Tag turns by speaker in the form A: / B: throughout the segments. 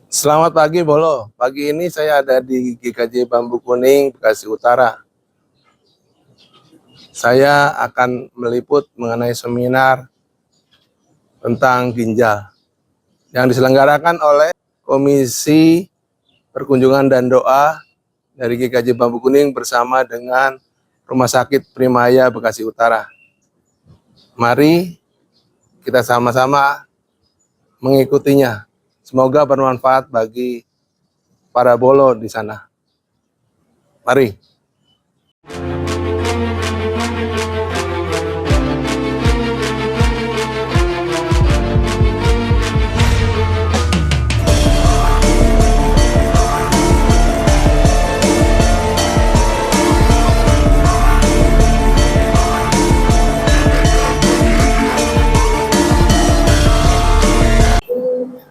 A: Selamat pagi, Bolo. Pagi ini saya ada di GKJ Bambu Kuning, Bekasi Utara. Saya akan meliput mengenai seminar tentang ginjal yang diselenggarakan oleh Komisi Perkunjungan dan Doa dari GKJ Bambu Kuning bersama dengan Rumah Sakit Primaya Bekasi Utara. Mari kita sama-sama mengikutinya. Semoga bermanfaat bagi para bolo di sana. Mari.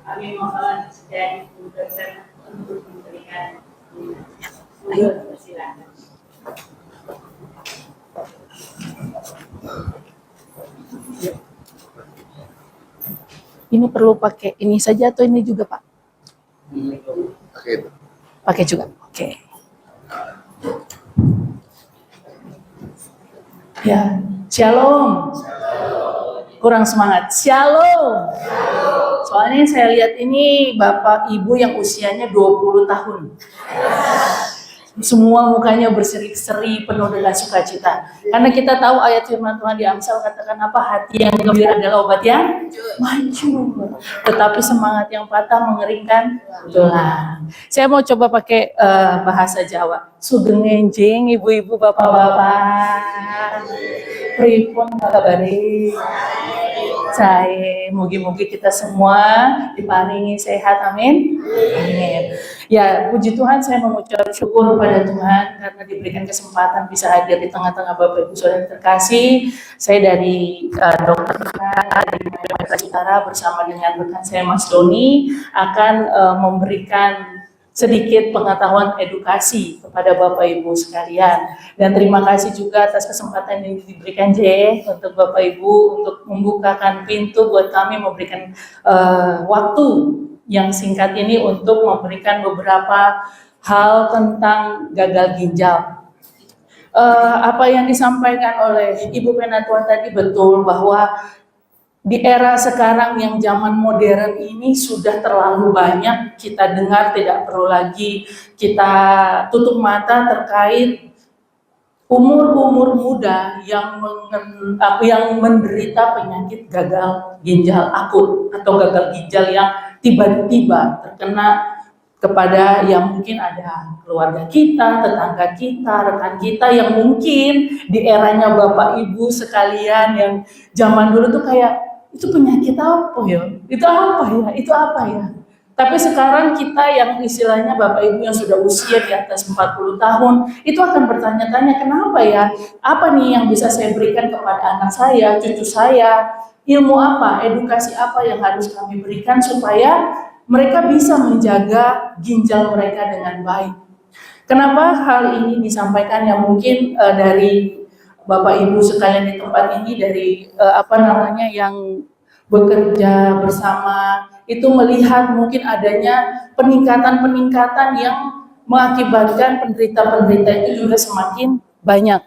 B: Kami mohon dari Profesor untuk memberikan silakan.
C: Ini perlu pakai ini saja atau ini juga, Pak?
A: Oke.
C: Pakai juga. Oke. Ya, shalom. Kurang semangat. Shalom. Soalnya saya lihat ini Bapak Ibu yang usianya 20 tahun. Semua mukanya berseri-seri penuh dengan sukacita. Karena kita tahu ayat firman Tuhan di Amsal katakan apa? Hati yang gembira adalah obat yang manjur. Tetapi semangat yang patah mengeringkan tulang. Saya mau coba pakai bahasa Jawa. Sugeng enjing ibu-ibu bapak-bapak. Pripun kabare? Saya mugi-mugi kita semua diparingi sehat, amin. Amin. Ya, puji Tuhan, saya mengucap syukur pada Tuhan karena diberikan kesempatan bisa hadir di tengah-tengah Bapak Ibu Saudara terkasih. Saya dari Dokter dari Bekasi Utara bersama dengan rekan saya Mas Doni akan memberikan sedikit pengetahuan edukasi kepada Bapak Ibu sekalian. Dan terima kasih juga atas kesempatan yang diberikan untuk Bapak Ibu untuk membukakan pintu buat kami memberikan waktu yang singkat ini untuk memberikan beberapa hal tentang gagal ginjal. Apa yang disampaikan oleh Ibu Penatuan tadi betul bahwa di era sekarang yang zaman modern ini sudah terlalu banyak kita dengar, tidak perlu lagi kita tutup mata terkait umur-umur muda yang menderita penyakit gagal ginjal akut atau gagal ginjal yang tiba-tiba terkena kepada yang mungkin ada keluarga kita, tetangga kita, rekan kita yang mungkin di eranya Bapak Ibu sekalian yang zaman dulu tuh kayak itu penyakit apa ya? Itu apa ya? Itu apa ya? Tapi sekarang kita yang istilahnya Bapak Ibu yang sudah usia di atas 40 tahun, itu akan bertanya-tanya kenapa ya? Apa nih yang bisa saya berikan kepada anak saya, cucu saya? Ilmu apa, edukasi apa yang harus kami berikan supaya mereka bisa menjaga ginjal mereka dengan baik. Kenapa hal ini disampaikan yang mungkin dari Bapak Ibu sekalian di tempat ini dari yang bekerja bersama itu melihat mungkin adanya peningkatan-peningkatan yang mengakibatkan penderita-penderita itu juga semakin banyak.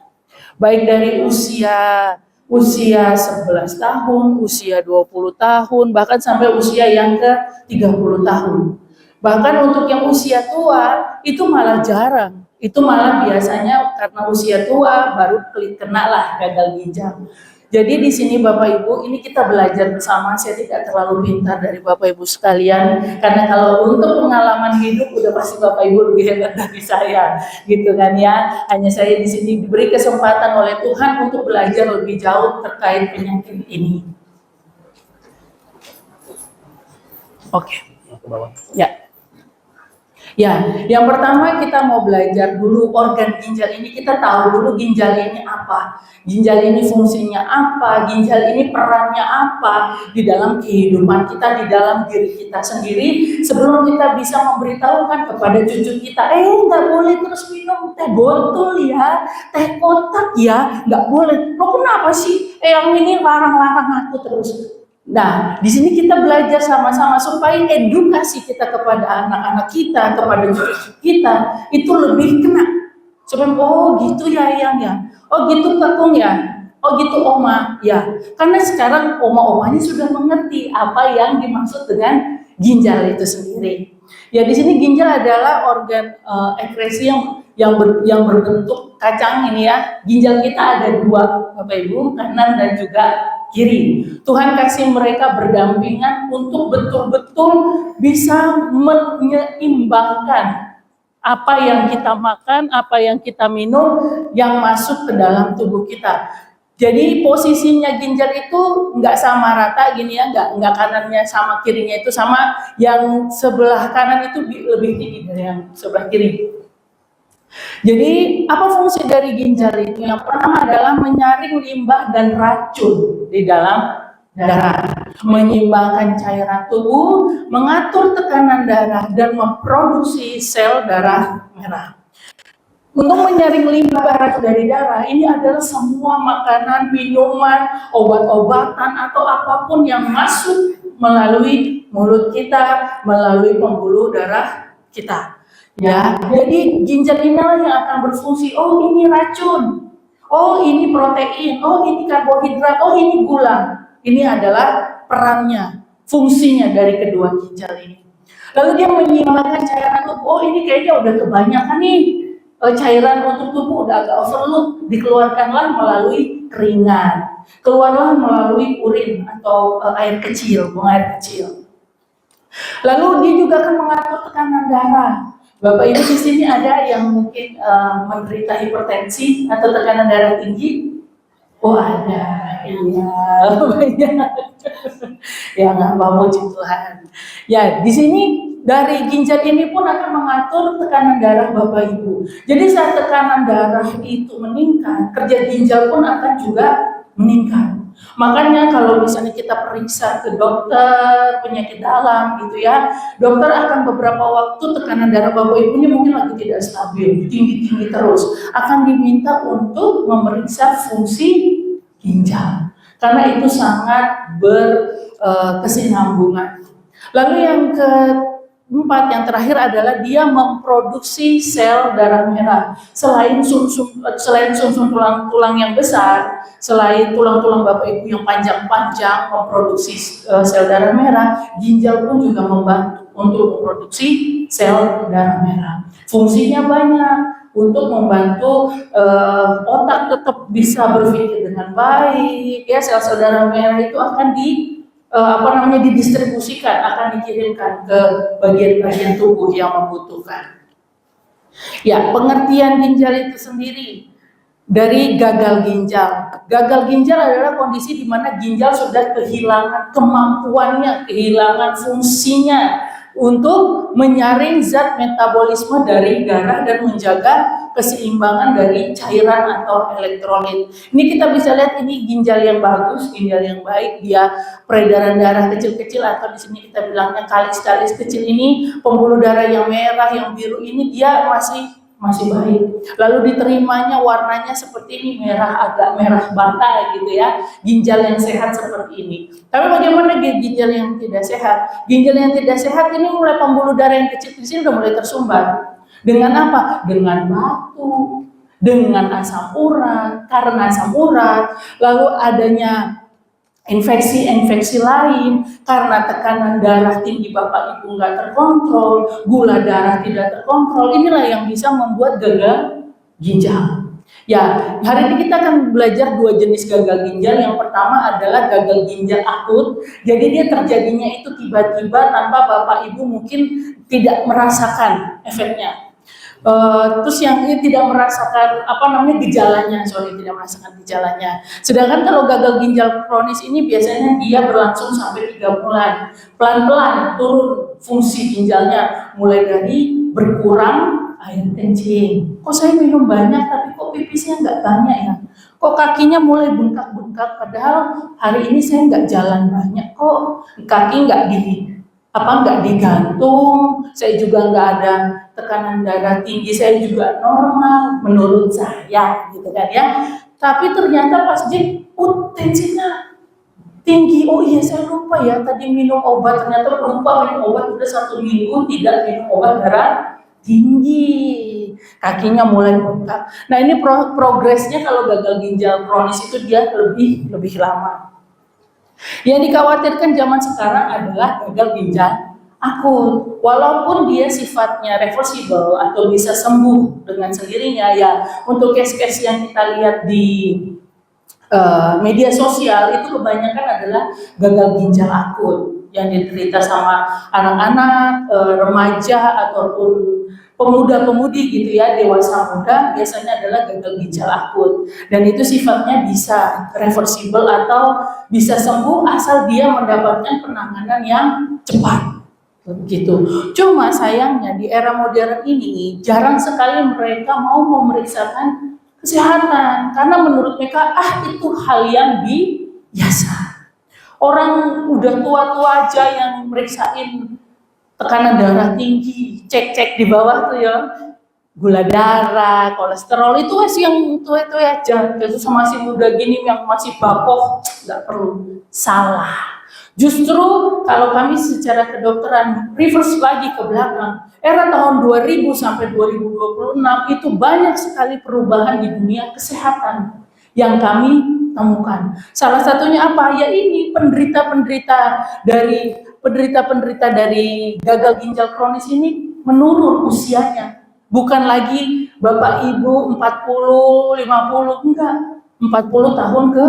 C: Baik dari usia 11 tahun, usia 20 tahun, bahkan sampai usia yang ke 30 tahun. Bahkan untuk yang usia tua itu malah jarang. Itu malah biasanya karena usia tua baru kena lah gagal ginjal. Jadi di sini Bapak Ibu, ini kita belajar bersama. Saya tidak terlalu pintar dari Bapak Ibu sekalian, karena kalau untuk pengalaman hidup udah pasti Bapak Ibu lebih hebat dari saya, gitu kan ya. Hanya saya di sini diberi kesempatan oleh Tuhan untuk belajar lebih jauh terkait penyakit ini. Oke. Ya. Ya, yang pertama kita mau belajar dulu organ ginjal ini. Kita tahu dulu ginjal ini apa, ginjal ini fungsinya apa, ginjal ini perannya apa di dalam kehidupan kita, di dalam diri kita sendiri. Sebelum kita bisa memberitahukan kepada cucu kita, nggak boleh terus minum teh botol ya, teh kotak ya, nggak boleh. Lo kenapa sih? Yang ini larang-larang aku terus. Nah, di sini kita belajar sama-sama supaya edukasi kita kepada anak-anak kita, kepada cucu kita itu lebih kena. Supaya oh gitu ya Yang ya, oh gitu Kakung ya, oh gitu Oma ya. Karena sekarang oma-omanya sudah mengerti apa yang dimaksud dengan ginjal itu sendiri. Ya di sini ginjal adalah organ ekskresi yang berbentuk kacang ini ya. Ginjal kita ada dua, Bapak Ibu, kanan dan juga kiri. Tuhan kasih mereka berdampingan untuk betul-betul bisa menyeimbangkan apa yang kita makan, apa yang kita minum, yang masuk ke dalam tubuh kita. Jadi posisinya ginjal itu nggak sama rata gini ya, nggak kanannya sama kirinya itu sama. Yang sebelah kanan itu lebih tinggi dari yang sebelah kiri. Jadi apa fungsi dari ginjal itu? Yang pertama adalah menyaring limbah dan racun di dalam darah, menyeimbangkan cairan tubuh, mengatur tekanan darah, dan memproduksi sel darah merah. Untuk menyaring limbah dari darah, ini adalah semua makanan, minuman, obat-obatan, atau apapun yang masuk melalui mulut kita, melalui pembuluh darah kita. Ya, jadi ginjal inilah yang akan berfungsi. Oh, ini racun. Oh, ini protein. Oh, ini karbohidrat. Oh, ini gula. Ini adalah perannya, fungsinya dari kedua ginjal ini. Lalu dia menyeimbangkan cairan tubuh. Oh, ini kayaknya udah kebanyakan nih. Cairan untuk tubuh udah agak overload. Dikeluarkanlah melalui keringat. Keluarlah melalui urin atau air kecil, buang air kecil. Lalu dia juga akan mengatur tekanan darah. Bapak Ibu di sini ada yang mungkin menderita hipertensi atau tekanan darah tinggi? Oh ada, iya banyak. Ya nggak apa-apa Tuhan. Ya di sini dari ginjal ini pun akan mengatur tekanan darah Bapak Ibu. Jadi saat tekanan darah itu meningkat, kerja ginjal pun akan juga meningkat. Makanya kalau misalnya kita periksa ke dokter penyakit dalam gitu ya, dokter akan beberapa waktu tekanan darah Bapak Ibu ini mungkin lagi tidak stabil, tinggi-tinggi terus, akan diminta untuk memeriksa fungsi ginjal. Karena itu sangat berkesinambungan. Lalu yang keempat, yang terakhir adalah dia memproduksi sel darah merah. Selain sumsum tulang yang besar, selain tulang-tulang Bapak Ibu yang panjang-panjang memproduksi sel darah merah, ginjal pun juga membantu untuk memproduksi sel darah merah. Fungsinya banyak, untuk membantu otak tetap bisa berpikir dengan baik. Ya, sel-sel darah merah itu akan didistribusikan, akan dikirimkan ke bagian-bagian tubuh yang membutuhkan. Ya, pengertian ginjal itu sendiri dari gagal ginjal. Gagal ginjal adalah kondisi di mana ginjal sudah kehilangan kemampuannya, kehilangan fungsinya untuk menyaring zat metabolisme dari darah dan menjaga keseimbangan dari cairan atau elektrolit. Ini kita bisa lihat ini ginjal yang bagus, ginjal yang baik, dia peredaran darah kecil-kecil atau di sini kita bilangnya kalis-kalis kecil ini, pembuluh darah yang merah, yang biru ini dia masih baik. Lalu diterimanya warnanya seperti ini, merah, agak merah bata gitu ya. Ginjal yang sehat seperti ini. Tapi bagaimana ginjal yang tidak sehat? Ginjal yang tidak sehat ini mulai pembuluh darah yang kecil di sini udah mulai tersumbat. Dengan apa? Dengan batu, dengan asam urat, karena asam urat, lalu adanya infeksi-infeksi lain, karena tekanan darah tinggi Bapak Ibu nggak terkontrol, gula darah tidak terkontrol, inilah yang bisa membuat gagal ginjal. Ya, hari ini kita akan belajar dua jenis gagal ginjal. Yang pertama adalah gagal ginjal akut, jadi dia terjadinya itu tiba-tiba tanpa Bapak Ibu mungkin tidak merasakan efeknya. Terus yang ini tidak merasakan gejalanya, tidak merasakan gejalanya. Sedangkan kalau gagal ginjal kronis ini biasanya dia berlangsung sampai 3 bulan. Pelan-pelan turun fungsi ginjalnya, mulai dari berkurang air kencing. Kok saya minum banyak tapi kok pipisnya nggak banyak ya? Kok kakinya mulai bengkak-bengkak padahal hari ini saya nggak jalan banyak, kok kaki nggak digantung, saya juga nggak ada tekanan darah tinggi, saya juga normal menurut saya gitu kan ya. Tapi ternyata pas tensinya tinggi. Oh iya, saya lupa ya tadi minum obat, ternyata lupa minum obat, udah 1 minggu tidak minum obat darah tinggi, kakinya mulai bengkak. Nah ini progresnya kalau gagal ginjal kronis itu dia lebih lama. Yang dikhawatirkan zaman sekarang adalah gagal ginjal akut. Walaupun dia sifatnya reversible atau bisa sembuh dengan sendirinya, ya untuk case-case yang kita lihat di media sosial itu kebanyakan adalah gagal ginjal akut yang diderita sama anak-anak, remaja ataupun pemuda-pemudi gitu ya, dewasa muda, biasanya adalah gagal ginjal akut. Dan itu sifatnya bisa reversible atau bisa sembuh asal dia mendapatkan penanganan yang cepat. Begitu. Cuma sayangnya di era modern ini jarang sekali mereka mau memeriksakan kesehatan karena menurut mereka itu hal yang biasa. Orang udah tua-tua aja yang meriksain tekanan darah tinggi, cek-cek di bawah tuh ya, gula darah, kolesterol, itu masih yang tua-tua aja. Terus masih muda gini yang masih bakoh, nggak perlu. Salah. Justru kalau kami secara kedokteran reverse lagi ke belakang, era tahun 2000 sampai 2026 itu banyak sekali perubahan di dunia kesehatan yang kami temukan. Salah satunya apa? Ya ini penderita-penderita dari gagal ginjal kronis ini menurun usianya. Bukan lagi Bapak Ibu 40, 50, enggak. 40 tahun ke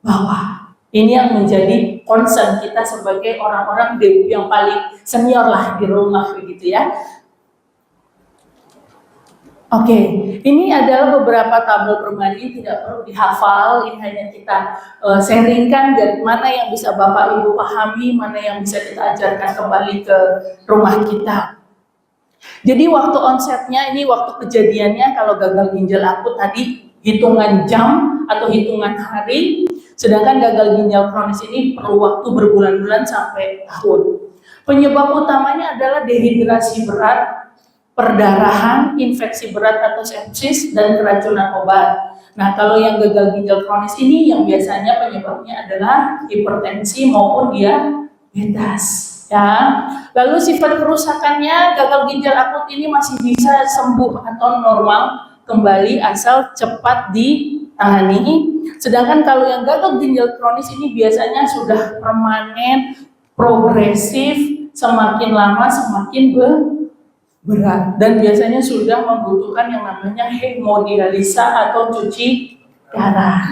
C: bawah. Ini yang menjadi concern kita sebagai orang-orang yang paling senior lah di rumah begitu ya. Oke, ini adalah beberapa tabel perbanding, tidak perlu dihafal, ini hanya kita sharingkan dari mana yang bisa Bapak Ibu pahami, mana yang bisa kita ajarkan kembali ke rumah kita. Jadi waktu onsetnya, ini waktu kejadiannya kalau gagal ginjal akut tadi hitungan jam atau hitungan hari, sedangkan gagal ginjal kronis ini perlu waktu berbulan-bulan sampai tahun. Penyebab utamanya adalah dehidrasi berat, perdarahan, infeksi berat atau sepsis, dan keracunan obat. Nah, kalau yang gagal ginjal kronis ini yang biasanya penyebabnya adalah hipertensi maupun diabetes. Ya, lalu sifat kerusakannya gagal ginjal akut ini masih bisa sembuh atau normal kembali asal cepat ditangani. Sedangkan kalau yang gagal ginjal kronis ini biasanya sudah permanen, progresif, semakin lama semakin berat dan biasanya sudah membutuhkan yang namanya hemodialisa atau cuci darah.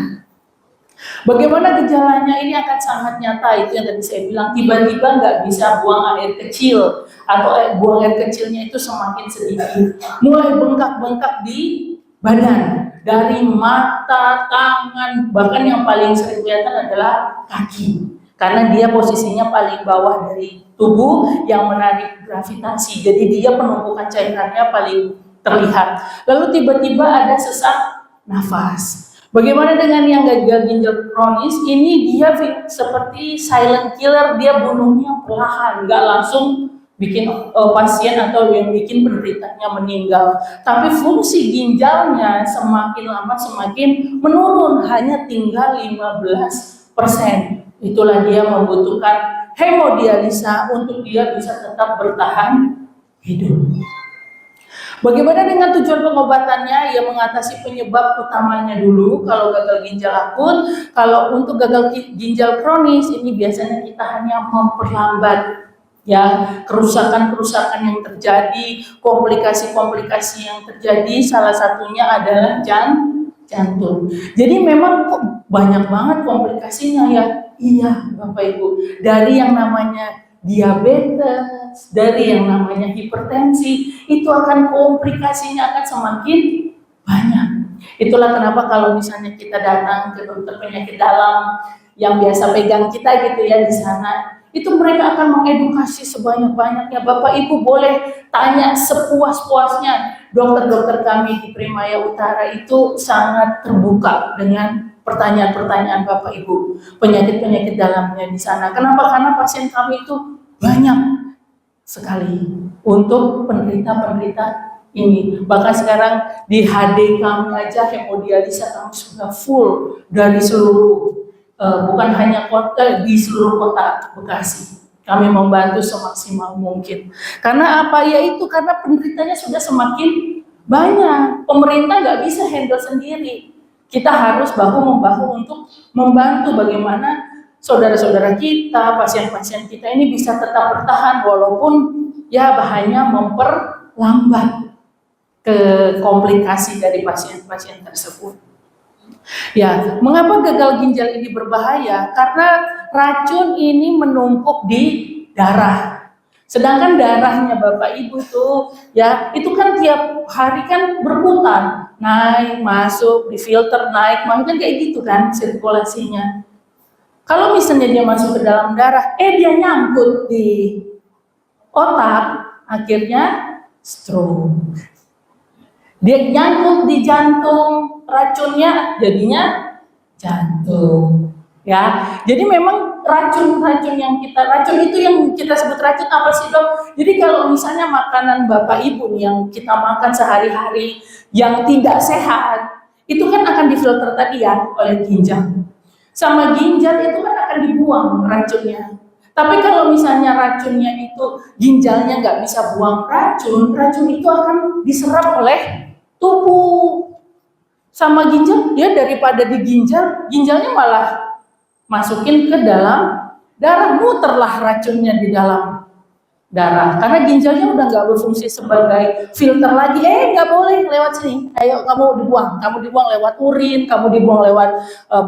C: Bagaimana gejalanya? Ini akan sangat nyata, itu yang tadi saya bilang, tiba-tiba nggak bisa buang air kecil atau buang air kecilnya itu semakin sedikit, mulai bengkak-bengkak di badan, dari mata, tangan, bahkan yang paling sering kelihatan adalah kaki. Karena dia posisinya paling bawah dari tubuh yang menarik gravitasi, jadi dia penumpukan cairannya paling terlihat. Lalu tiba-tiba ada sesak nafas. Bagaimana dengan yang gagal ginjal kronis? Ini dia seperti silent killer, dia bunuhnya perlahan, nggak langsung bikin pasien atau yang bikin penderitanya meninggal. Tapi fungsi ginjalnya semakin lama semakin menurun, hanya tinggal 15%. Itulah dia membutuhkan hemodialisa untuk dia bisa tetap bertahan hidup. Bagaimana dengan tujuan pengobatannya? Ya mengatasi penyebab utamanya dulu kalau gagal ginjal akut. Kalau untuk gagal ginjal kronis ini biasanya kita hanya memperlambat ya kerusakan-kerusakan yang terjadi, komplikasi-komplikasi yang terjadi, salah satunya adalah jantung. Jadi memang kok banyak banget komplikasinya ya. Iya, Bapak Ibu. Dari yang namanya diabetes, dari yang namanya hipertensi, itu akan komplikasinya akan semakin banyak. Itulah kenapa kalau misalnya kita datang ke dokter penyakit dalam yang biasa pegang kita gitu ya di sana, itu mereka akan mengedukasi sebanyak-banyaknya. Bapak Ibu boleh tanya sepuas-puasnya. Dokter-dokter kami di Primaya Utara itu sangat terbuka dengan pertanyaan-pertanyaan Bapak Ibu, penyakit-penyakit dalamnya di sana. Kenapa? Karena pasien kami itu banyak sekali untuk penderita-penderita ini. Bahkan sekarang di HD kami aja hemodialisa kami sudah full dari seluruh bukan hanya kota, di seluruh kota Bekasi. Kami membantu semaksimal mungkin. Karena apa? Yaitu karena penderitanya sudah semakin banyak. Pemerintah nggak bisa handle sendiri. Kita harus bahu-membahu untuk membantu bagaimana saudara-saudara kita, pasien-pasien kita ini bisa tetap bertahan walaupun ya bahannya memperlambat ke komplikasi dari pasien-pasien tersebut. Ya, mengapa gagal ginjal ini berbahaya? Karena racun ini menumpuk di darah. Sedangkan darahnya Bapak Ibu tuh ya, itu kan tiap hari kan berputar, naik, masuk, difilter, naik, masuk kan kayak gitu kan sirkulasinya. Kalau misalnya dia masuk ke dalam darah, dia nyangkut di otak, akhirnya stroke. Dia nyangkut di jantung, racunnya jadinya jantung. Ya, jadi memang racun itu yang kita sebut racun apa sih dok? Jadi kalau misalnya makanan Bapak Ibu yang kita makan sehari-hari yang tidak sehat, itu kan akan difilter tadi ya oleh ginjal. Sama ginjal itu kan akan dibuang racunnya. Tapi kalau misalnya racunnya itu ginjalnya nggak bisa buang racun itu akan diserap oleh tubuh. Sama ginjal, dia daripada di ginjalnya malah masukin ke dalam darah, muterlah racunnya di dalam darah. Karena ginjalnya udah nggak berfungsi sebagai filter lagi. Nggak boleh lewat sini. Ayo kamu dibuang lewat urin, kamu dibuang lewat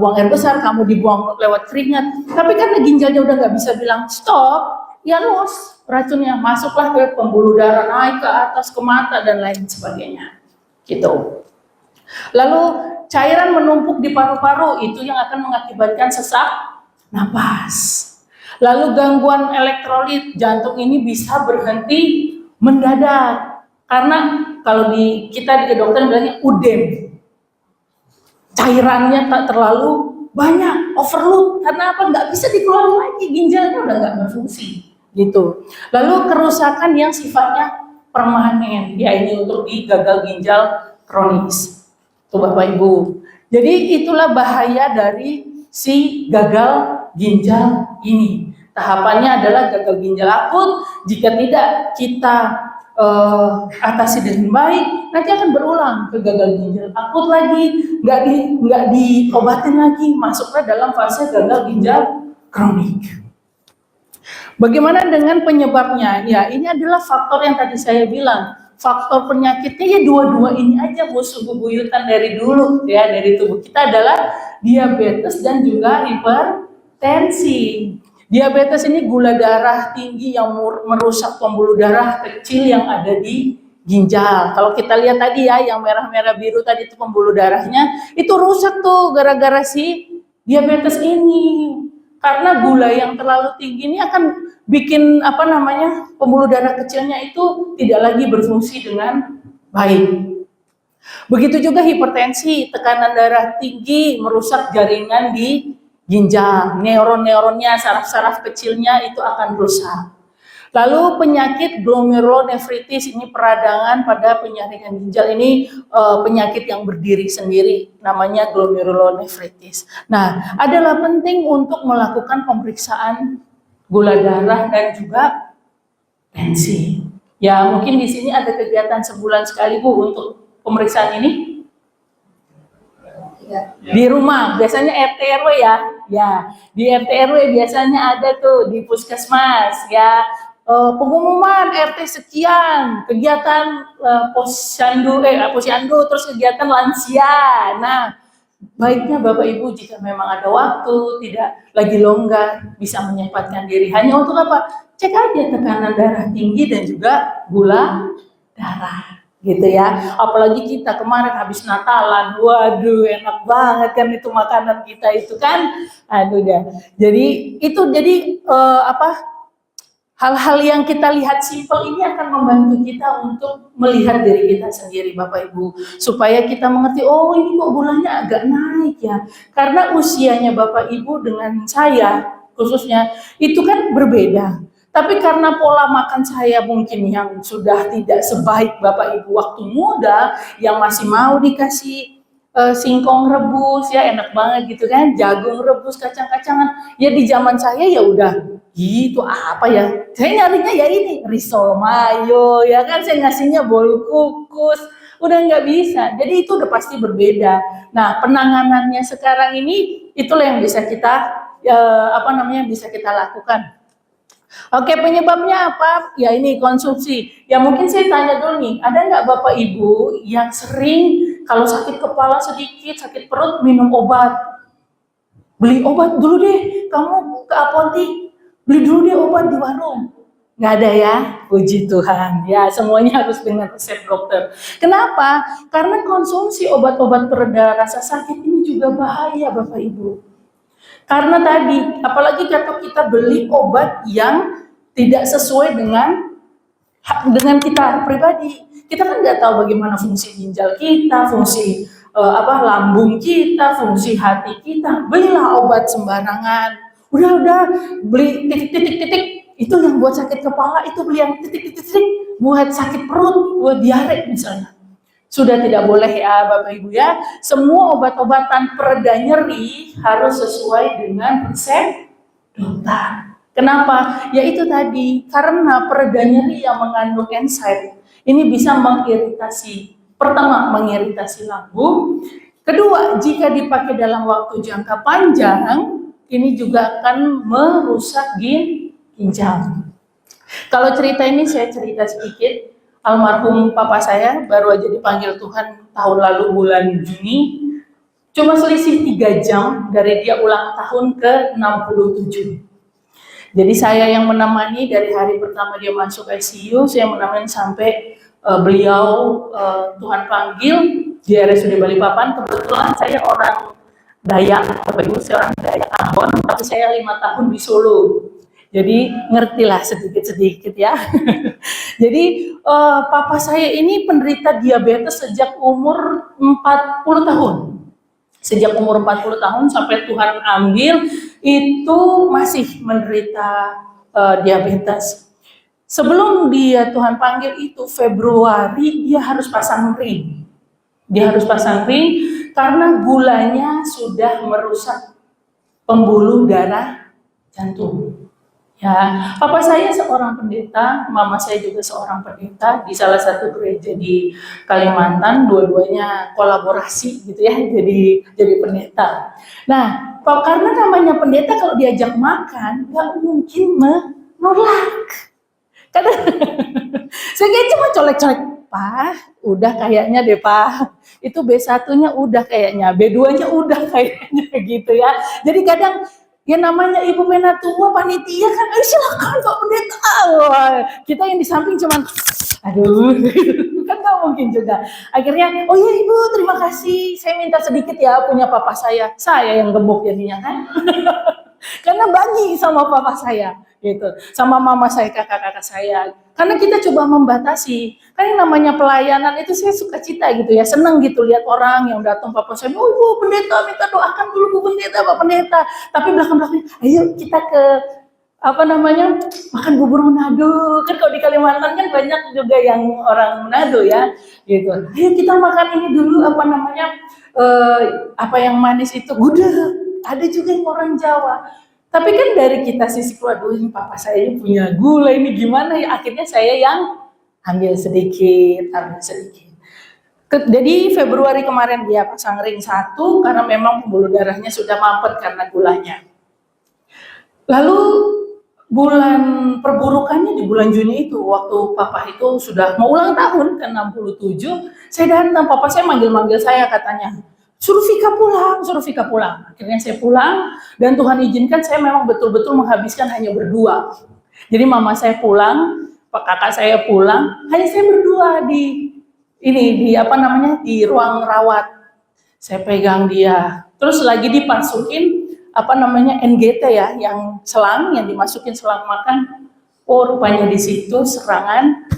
C: buang air besar, kamu dibuang lewat keringat. Tapi karena ginjalnya udah nggak bisa bilang stop, ya los racunnya masuklah ke pembuluh darah, naik ke atas ke mata dan lain sebagainya. Gitu. Lalu cairan menumpuk di paru-paru itu yang akan mengakibatkan sesak napas. Lalu gangguan elektrolit, jantung ini bisa berhenti mendadak. Karena kalau kita di kedokteran bilangnya udem. Cairannya tak terlalu banyak, overload. Karena apa? Nggak bisa dikeluarin lagi, ginjalnya udah nggak berfungsi. Gitu. Lalu kerusakan yang sifatnya permanen, ya ini untuk di gagal ginjal kronis. Tuh Bapak Ibu. Jadi itulah bahaya dari si gagal ginjal ini. Tahapannya adalah gagal ginjal akut. Jika tidak kita atasi dengan baik, nanti akan berulang ke gagal ginjal akut lagi, nggak diobatin lagi, masuklah dalam fase gagal ginjal kronik. Bagaimana dengan penyebabnya? Ya ini adalah faktor yang tadi saya bilang. Faktor penyakitnya ya dua-dua ini aja musuh bebuyutan dari dulu ya dari tubuh kita adalah diabetes dan juga hipertensi. Diabetes ini gula darah tinggi yang merusak pembuluh darah kecil yang ada di ginjal. Kalau kita lihat tadi ya yang merah-merah biru tadi itu pembuluh darahnya itu rusak tuh gara-gara si diabetes ini. Karena gula yang terlalu tinggi ini akan bikin pembuluh darah kecilnya itu tidak lagi berfungsi dengan baik. Begitu juga hipertensi, tekanan darah tinggi merusak jaringan di ginjal, neuron-neuronnya, saraf-saraf kecilnya itu akan rusak. Lalu penyakit glomerulonefritis ini peradangan pada penyaringan ginjal ini penyakit yang berdiri sendiri namanya glomerulonefritis. Nah, adalah penting untuk melakukan pemeriksaan gula darah dan juga tensi. Ya, mungkin di sini ada kegiatan sebulan sekali Bu untuk pemeriksaan ini. Di rumah, biasanya RT RW ya. Ya, di RT RW biasanya ada tuh di puskesmas ya. Pengumuman RT sekian, kegiatan posyandu, terus kegiatan lansia. Nah, baiknya Bapak Ibu jika memang ada waktu, tidak lagi longgar, bisa menyempatkan diri. Hanya untuk apa? Cek aja tekanan darah tinggi dan juga gula darah. Gitu ya. Apalagi kita kemarin habis Natalan, waduh enak banget kan itu makanan kita itu kan. Aduh dah. Jadi hal-hal yang kita lihat simpel ini akan membantu kita untuk melihat diri kita sendiri Bapak Ibu. Supaya kita mengerti, oh ini kok gulanya agak naik ya. Karena usianya Bapak Ibu dengan saya khususnya itu kan berbeda. Tapi karena pola makan saya mungkin yang sudah tidak sebaik Bapak Ibu waktu muda, yang masih mau dikasih singkong rebus ya enak banget gitu kan, jagung rebus, kacang-kacangan. Ya di zaman saya ya udah itu apa ya? Saya nyarinya ya ini risol mayo ya kan, saya ngasihnya bolu kukus. Udah nggak bisa. Jadi itu udah pasti berbeda. Nah, penanganannya sekarang ini itulah yang bisa kita bisa kita lakukan. Oke, penyebabnya apa? Ya ini konsumsi. Ya mungkin saya tanya dulu nih, ada nggak Bapak Ibu yang sering kalau sakit kepala sedikit, sakit perut minum obat? Beli obat dulu deh, kamu ke apotek, beli dulu deh obat di warung. Nggak ada ya, puji Tuhan. Ya semuanya harus dengan resep dokter. Kenapa? Karena konsumsi obat-obat pereda rasa sakit ini juga bahaya Bapak Ibu. Karena tadi, apalagi kalau kita beli obat yang tidak sesuai dengan kita pribadi. Kita kan nggak tahu bagaimana fungsi ginjal kita, fungsi lambung kita, fungsi hati kita. Belilah obat sembarangan. Udah beli titik-titik itu yang buat sakit kepala, itu beli yang titik-titik buat sakit perut, buat diare misalnya. Sudah tidak boleh ya Bapak Ibu ya. Semua obat-obatan pereda nyeri harus sesuai dengan resep dokter. Kenapa? Ya itu tadi, karena pereda nyeri yang mengandung enzim ini bisa mengiritasi. Pertama, mengiritasi lambung. Kedua, jika dipakai dalam waktu jangka panjang, ini juga akan merusak ginjal. Kalau cerita ini saya cerita sedikit. Almarhum papa saya baru aja dipanggil Tuhan tahun lalu bulan Juni. Cuma selisih 3 jam dari dia ulang tahun ke 67. Jadi saya yang menemani dari hari pertama dia masuk ICU, saya menemani sampai beliau Tuhan panggil di RSUD Balikpapan. Kebetulan saya orang Dayak, Bapak Ibu, saya orang Dayak Ambon, tapi saya 5 tahun di Solo. Jadi ngertilah sedikit-sedikit ya. Jadi papa saya ini penderita diabetes sejak umur 40 tahun. Sejak umur 40 tahun sampai Tuhan ambil itu masih menderita diabetes. Sebelum dia Tuhan panggil itu Februari dia harus pasang ring. Dia harus pasang ring karena gulanya sudah merusak pembuluh darah jantung. Ya, papa saya seorang pendeta, mama saya juga seorang pendeta di salah satu gereja di Kalimantan, dua-duanya kolaborasi gitu ya, jadi pendeta. Nah, karena namanya pendeta kalau diajak makan nggak mungkin menolak. Karena saya kayak cuma colek-colek, Pak, udah kayaknya deh Pak, itu B1-nya udah kayaknya, B2-nya udah kayaknya gitu ya. Jadi kadang ya namanya ibu penatua panitia kan, ayo silakan Pak Pendeta. Kita yang di samping cuman, aduh, kan nggak mungkin juga. Akhirnya, oh iya ibu terima kasih, saya minta sedikit ya punya papa saya yang gemuk jadinya kan. Karena bagi sama papa saya gitu, sama mama saya, kakak-kakak saya. Karena kita coba membatasi. Kan yang namanya pelayanan itu saya suka cita gitu ya, seneng gitu lihat orang yang datang papa saya, oh ibu pendeta minta doakan dulu bu pendeta, Pak Pendeta. Tapi belakang-belakangnya, ayo kita ke makan bubur Manado. Kan kalau di Kalimantan kan banyak juga yang orang Manado ya, gitu. Ayo kita makan ini dulu yang manis itu gudeg. Ada juga yang orang Jawa. Tapi kan dari kita sisi keluarga, ini papa saya ini punya gula ini gimana ya? Akhirnya saya yang ambil sedikit. Jadi Februari kemarin dia pasang ring 1 karena memang pembuluh darahnya sudah mampet karena gulanya. Lalu bulan perburukannya di bulan Juni itu, waktu papa itu sudah mau ulang tahun ke 67, saya datang, papa saya manggil-manggil saya katanya, suruh Vika pulang. Akhirnya saya pulang dan Tuhan izinkan saya memang betul-betul menghabiskan hanya berdua. Jadi mama saya pulang, kakak saya pulang, hanya saya berdua di ruang rawat. Saya pegang dia. Terus lagi dipasukin NGT ya, yang selang yang dimasukin selang makan. Oh, rupanya di situ serangan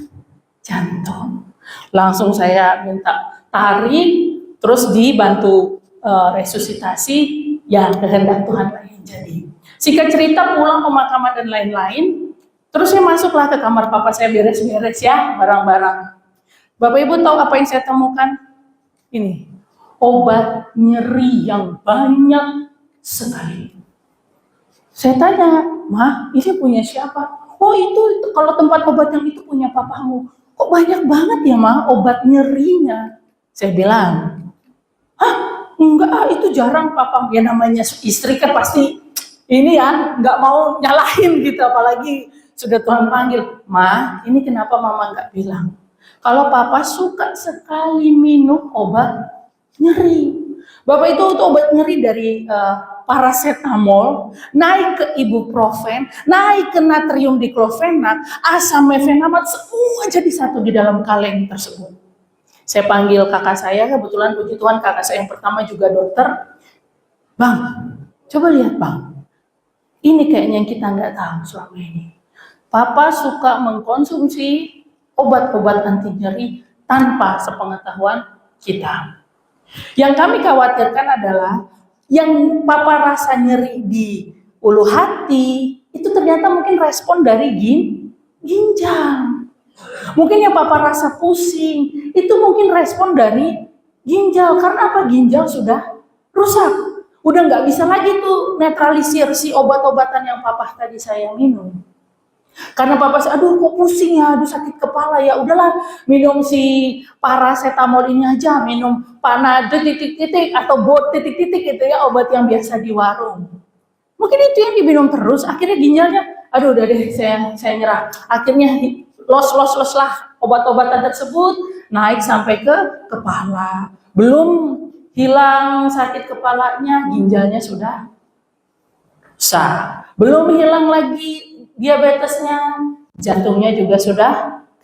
C: jantung. Langsung saya minta tarik, terus dibantu resusitasi, ya kehendak Tuhan lah yang jadi. Singkat cerita pulang pemakaman dan lain-lain, terus saya masuklah ke kamar papa saya beres-beres ya barang-barang. Bapak Ibu tahu apa yang saya temukan? Ini obat nyeri yang banyak sekali. Saya tanya, "Ma, ini punya siapa?" "Oh, itu kalau tempat obat yang itu punya papamu." "Kok banyak banget ya, Ma, obat nyerinya?" Saya bilang, "Hah? Enggak, itu jarang papa." Ya namanya istri kan pasti ini ya, nggak mau nyalahin gitu, apalagi sudah Tuhan panggil. "Ma, ini kenapa mama nggak bilang? Kalau papa suka sekali minum obat nyeri." Bapak itu obat nyeri dari paracetamol, naik ke ibuprofen, naik ke natrium diklofenak, asam mefenamat, semua jadi satu di dalam kaleng tersebut. Saya panggil kakak saya, kebetulan puji Tuhan kakak saya yang pertama juga dokter. "Bang, coba lihat Bang, ini kayaknya yang kita nggak tahu selama ini. Papa suka mengkonsumsi obat-obat anti nyeri tanpa sepengetahuan kita. Yang kami khawatirkan adalah yang papa rasa nyeri di ulu hati, itu ternyata mungkin respon dari ginjal. Mungkin yang papa rasa pusing, itu mungkin respon dari ginjal. Karena apa? Ginjal sudah rusak. Udah nggak bisa lagi tuh netralisir si obat-obatan yang papa tadi saya minum. Karena papa sih, aduh kok pusing ya, aduh sakit kepala ya, udahlah minum si paracetamol ini aja, minum Panadol titik-titik atau bot titik-titik gitu ya, obat yang biasa di warung. Mungkin itu yang diminum terus, akhirnya ginjalnya, aduh udah deh saya nyerah. Akhirnya los lah obat-obatan tersebut naik sampai ke kepala. Belum hilang sakit kepalanya, ginjalnya sudah rusak. Belum hilang lagi diabetesnya, jantungnya juga sudah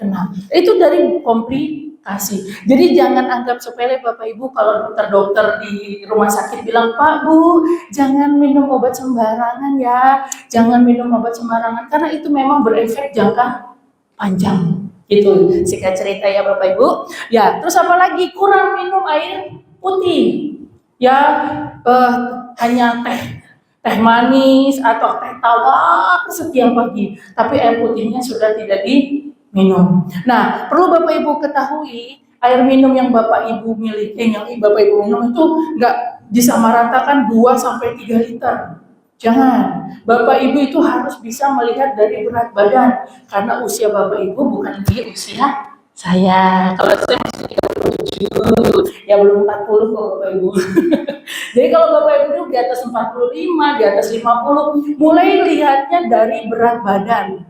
C: kena. Itu dari komplikasi. Jadi jangan anggap sepele Bapak Ibu kalau dokter-dokter di rumah sakit bilang, "Pak, Bu, jangan minum obat sembarangan ya. Jangan minum obat sembarangan." Karena itu memang berefek jangka panjang. Itu singkat cerita ya Bapak Ibu. Ya, terus apa lagi? Kurang minum air putih. Ya, hanya teh manis atau teh tawar setiap pagi, tapi air putihnya sudah tidak diminum. Nah, perlu Bapak Ibu ketahui, air minum yang Bapak Ibu miliki, yang Bapak Ibu minum itu nggak disamaratakan 2 sampai 3 liter. Jangan. Bapak Ibu itu harus bisa melihat dari berat badan, karena usia Bapak Ibu bukan di usia saya. Kalau saya masih 37, ya belum 40 kok Bapak Ibu. Jadi kalau Bapak Ibu di atas 45, di atas 50, mulai lihatnya dari berat badan.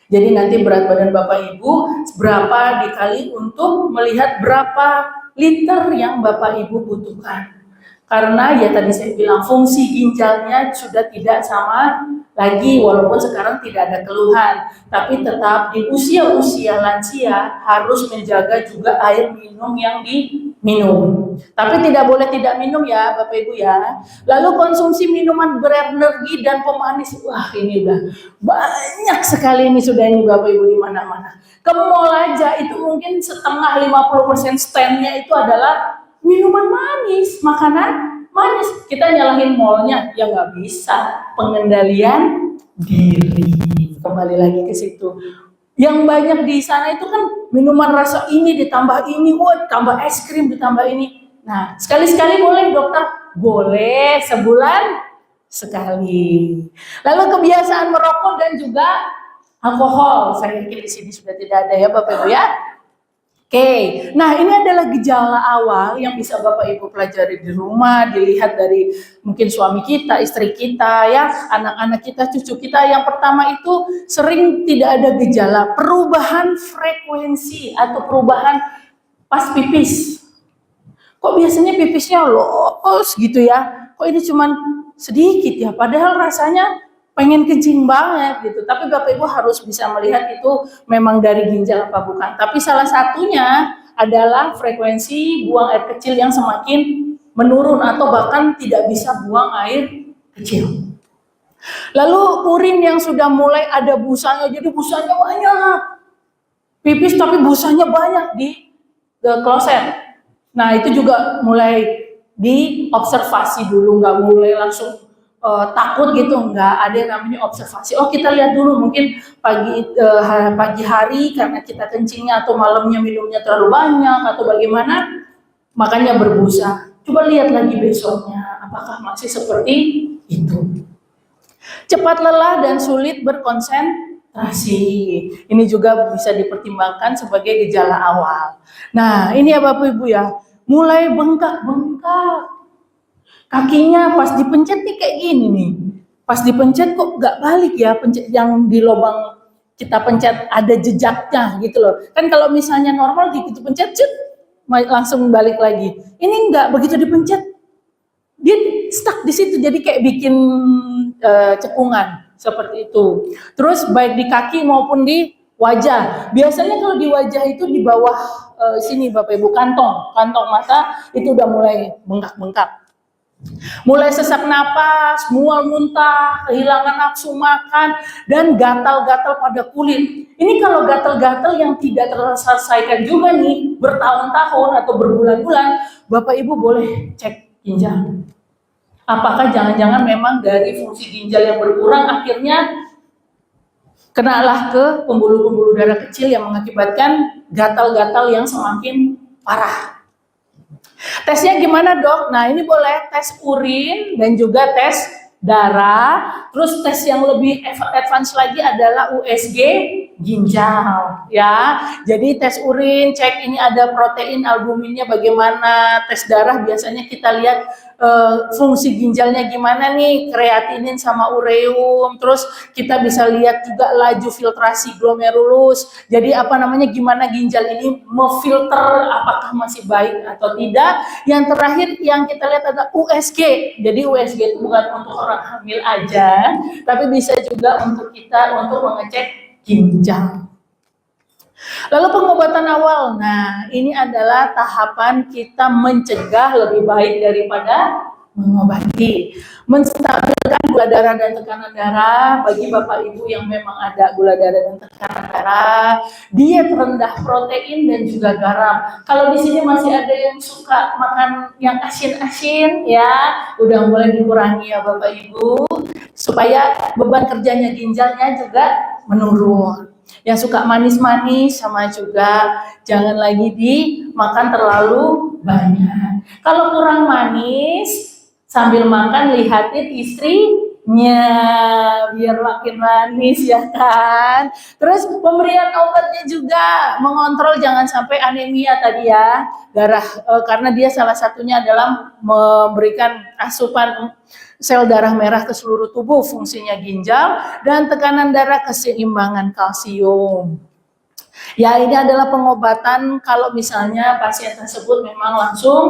C: Jadi nanti berat badan Bapak Ibu berapa dikali untuk melihat berapa liter yang Bapak Ibu butuhkan. Karena ya tadi saya bilang fungsi ginjalnya sudah tidak sama lagi, walaupun sekarang tidak ada keluhan, tapi tetap di usia-usia lansia harus menjaga juga air minum yang diminum. Tapi tidak boleh tidak minum ya Bapak Ibu ya. Lalu konsumsi minuman berenergi dan pemanis, wah ini udah banyak sekali ini sudah ini Bapak Ibu di mana-mana. Ke mall aja itu mungkin setengah 50% standnya itu adalah minuman manis, makanan manis. Kita nyalahin mallnya, ya nggak bisa. Pengendalian diri. Kembali lagi ke situ. Yang banyak di sana itu kan minuman rasa ini ditambah ini, tambah es krim ditambah ini. Nah, sekali-sekali boleh dokter? Boleh, sebulan sekali. Lalu kebiasaan merokok dan juga alkohol. Saya yakin di sini sudah tidak ada ya Bapak Ibu ya. Oke, nah ini adalah gejala awal yang bisa Bapak Ibu pelajari di rumah, dilihat dari mungkin suami kita, istri kita, ya, anak-anak kita, cucu kita. Yang pertama itu sering tidak ada gejala, perubahan frekuensi atau perubahan pas pipis. Kok biasanya pipisnya los gitu ya? Kok ini cuman sedikit ya? Padahal rasanya pengen kencing banget gitu, tapi Bapak Ibu harus bisa melihat itu memang dari ginjal apa bukan. Tapi salah satunya adalah frekuensi buang air kecil yang semakin menurun atau bahkan tidak bisa buang air kecil. Lalu urin yang sudah mulai ada busanya, jadi busanya banyak. Pipis tapi busanya banyak di kloset. Nah itu juga mulai diobservasi dulu, nggak mulai langsung takut gitu, enggak, ada yang namanya observasi. Oh kita lihat dulu mungkin pagi hari karena kita kencingnya atau malamnya minumnya terlalu banyak atau bagaimana, makanya berbusa. Coba lihat lagi besoknya, apakah masih seperti itu. Cepat lelah dan sulit berkonsentrasi. Ini juga bisa dipertimbangkan sebagai gejala awal. Nah, ini ya Bapak Ibu ya, mulai bengkak-bengkak. Kakinya pas dipencet nih kayak gini nih. Pas dipencet kok nggak balik ya, pencet yang di lubang kita pencet ada jejaknya gitu loh. Kan kalau misalnya normal gitu pencet, cet, langsung balik lagi. Ini enggak, begitu dipencet dia stuck di situ, jadi kayak bikin cekungan seperti itu. Terus baik di kaki maupun di wajah. Biasanya kalau di wajah itu di bawah sini Bapak Ibu, kantong mata itu udah mulai bengkak-bengkak. Mulai sesak napas, mual muntah, kehilangan nafsu makan, dan gatal-gatal pada kulit. Ini kalau gatal-gatal yang tidak terselesaikan juga nih, bertahun-tahun atau berbulan-bulan, Bapak Ibu boleh cek ginjal. Apakah jangan-jangan memang dari fungsi ginjal yang berkurang akhirnya kenalah ke pembuluh-pembuluh darah kecil yang mengakibatkan gatal-gatal yang semakin parah. Tesnya gimana dok? Nah ini boleh tes urin dan juga tes darah. Terus tes yang lebih advance lagi adalah USG ginjal ya. Jadi tes urin cek ini ada protein albuminnya bagaimana. Tes darah biasanya kita lihat fungsi ginjalnya gimana nih, kreatinin sama ureum. Terus kita bisa lihat juga laju filtrasi glomerulus. Jadi apa namanya, gimana ginjal ini memfilter apakah masih baik atau tidak. Yang terakhir yang kita lihat adalah USG. Jadi USG itu bukan untuk orang hamil aja, tapi bisa juga untuk kita untuk mengecek ginjal. Lalu pengobatan awal, nah ini adalah tahapan kita mencegah lebih baik daripada mengobati. Menstabilkan gula darah dan tekanan darah bagi Bapak Ibu yang memang ada gula darah dan tekanan darah, diet rendah protein dan juga garam. Kalau di sini masih ada yang suka makan yang asin-asin ya, udah mulai dikurangi ya Bapak Ibu, supaya beban kerjanya ginjalnya juga menurun. Yang suka manis-manis sama juga jangan lagi dimakan terlalu banyak. Kalau kurang manis, sambil makan lihatin istrinya biar makin manis ya kan. Terus pemberian obatnya juga mengontrol jangan sampai anemia tadi ya, darah karena dia salah satunya adalah memberikan asupan sel darah merah ke seluruh tubuh, fungsinya ginjal, dan tekanan darah keseimbangan kalsium. Ya ini adalah pengobatan kalau misalnya pasien tersebut memang langsung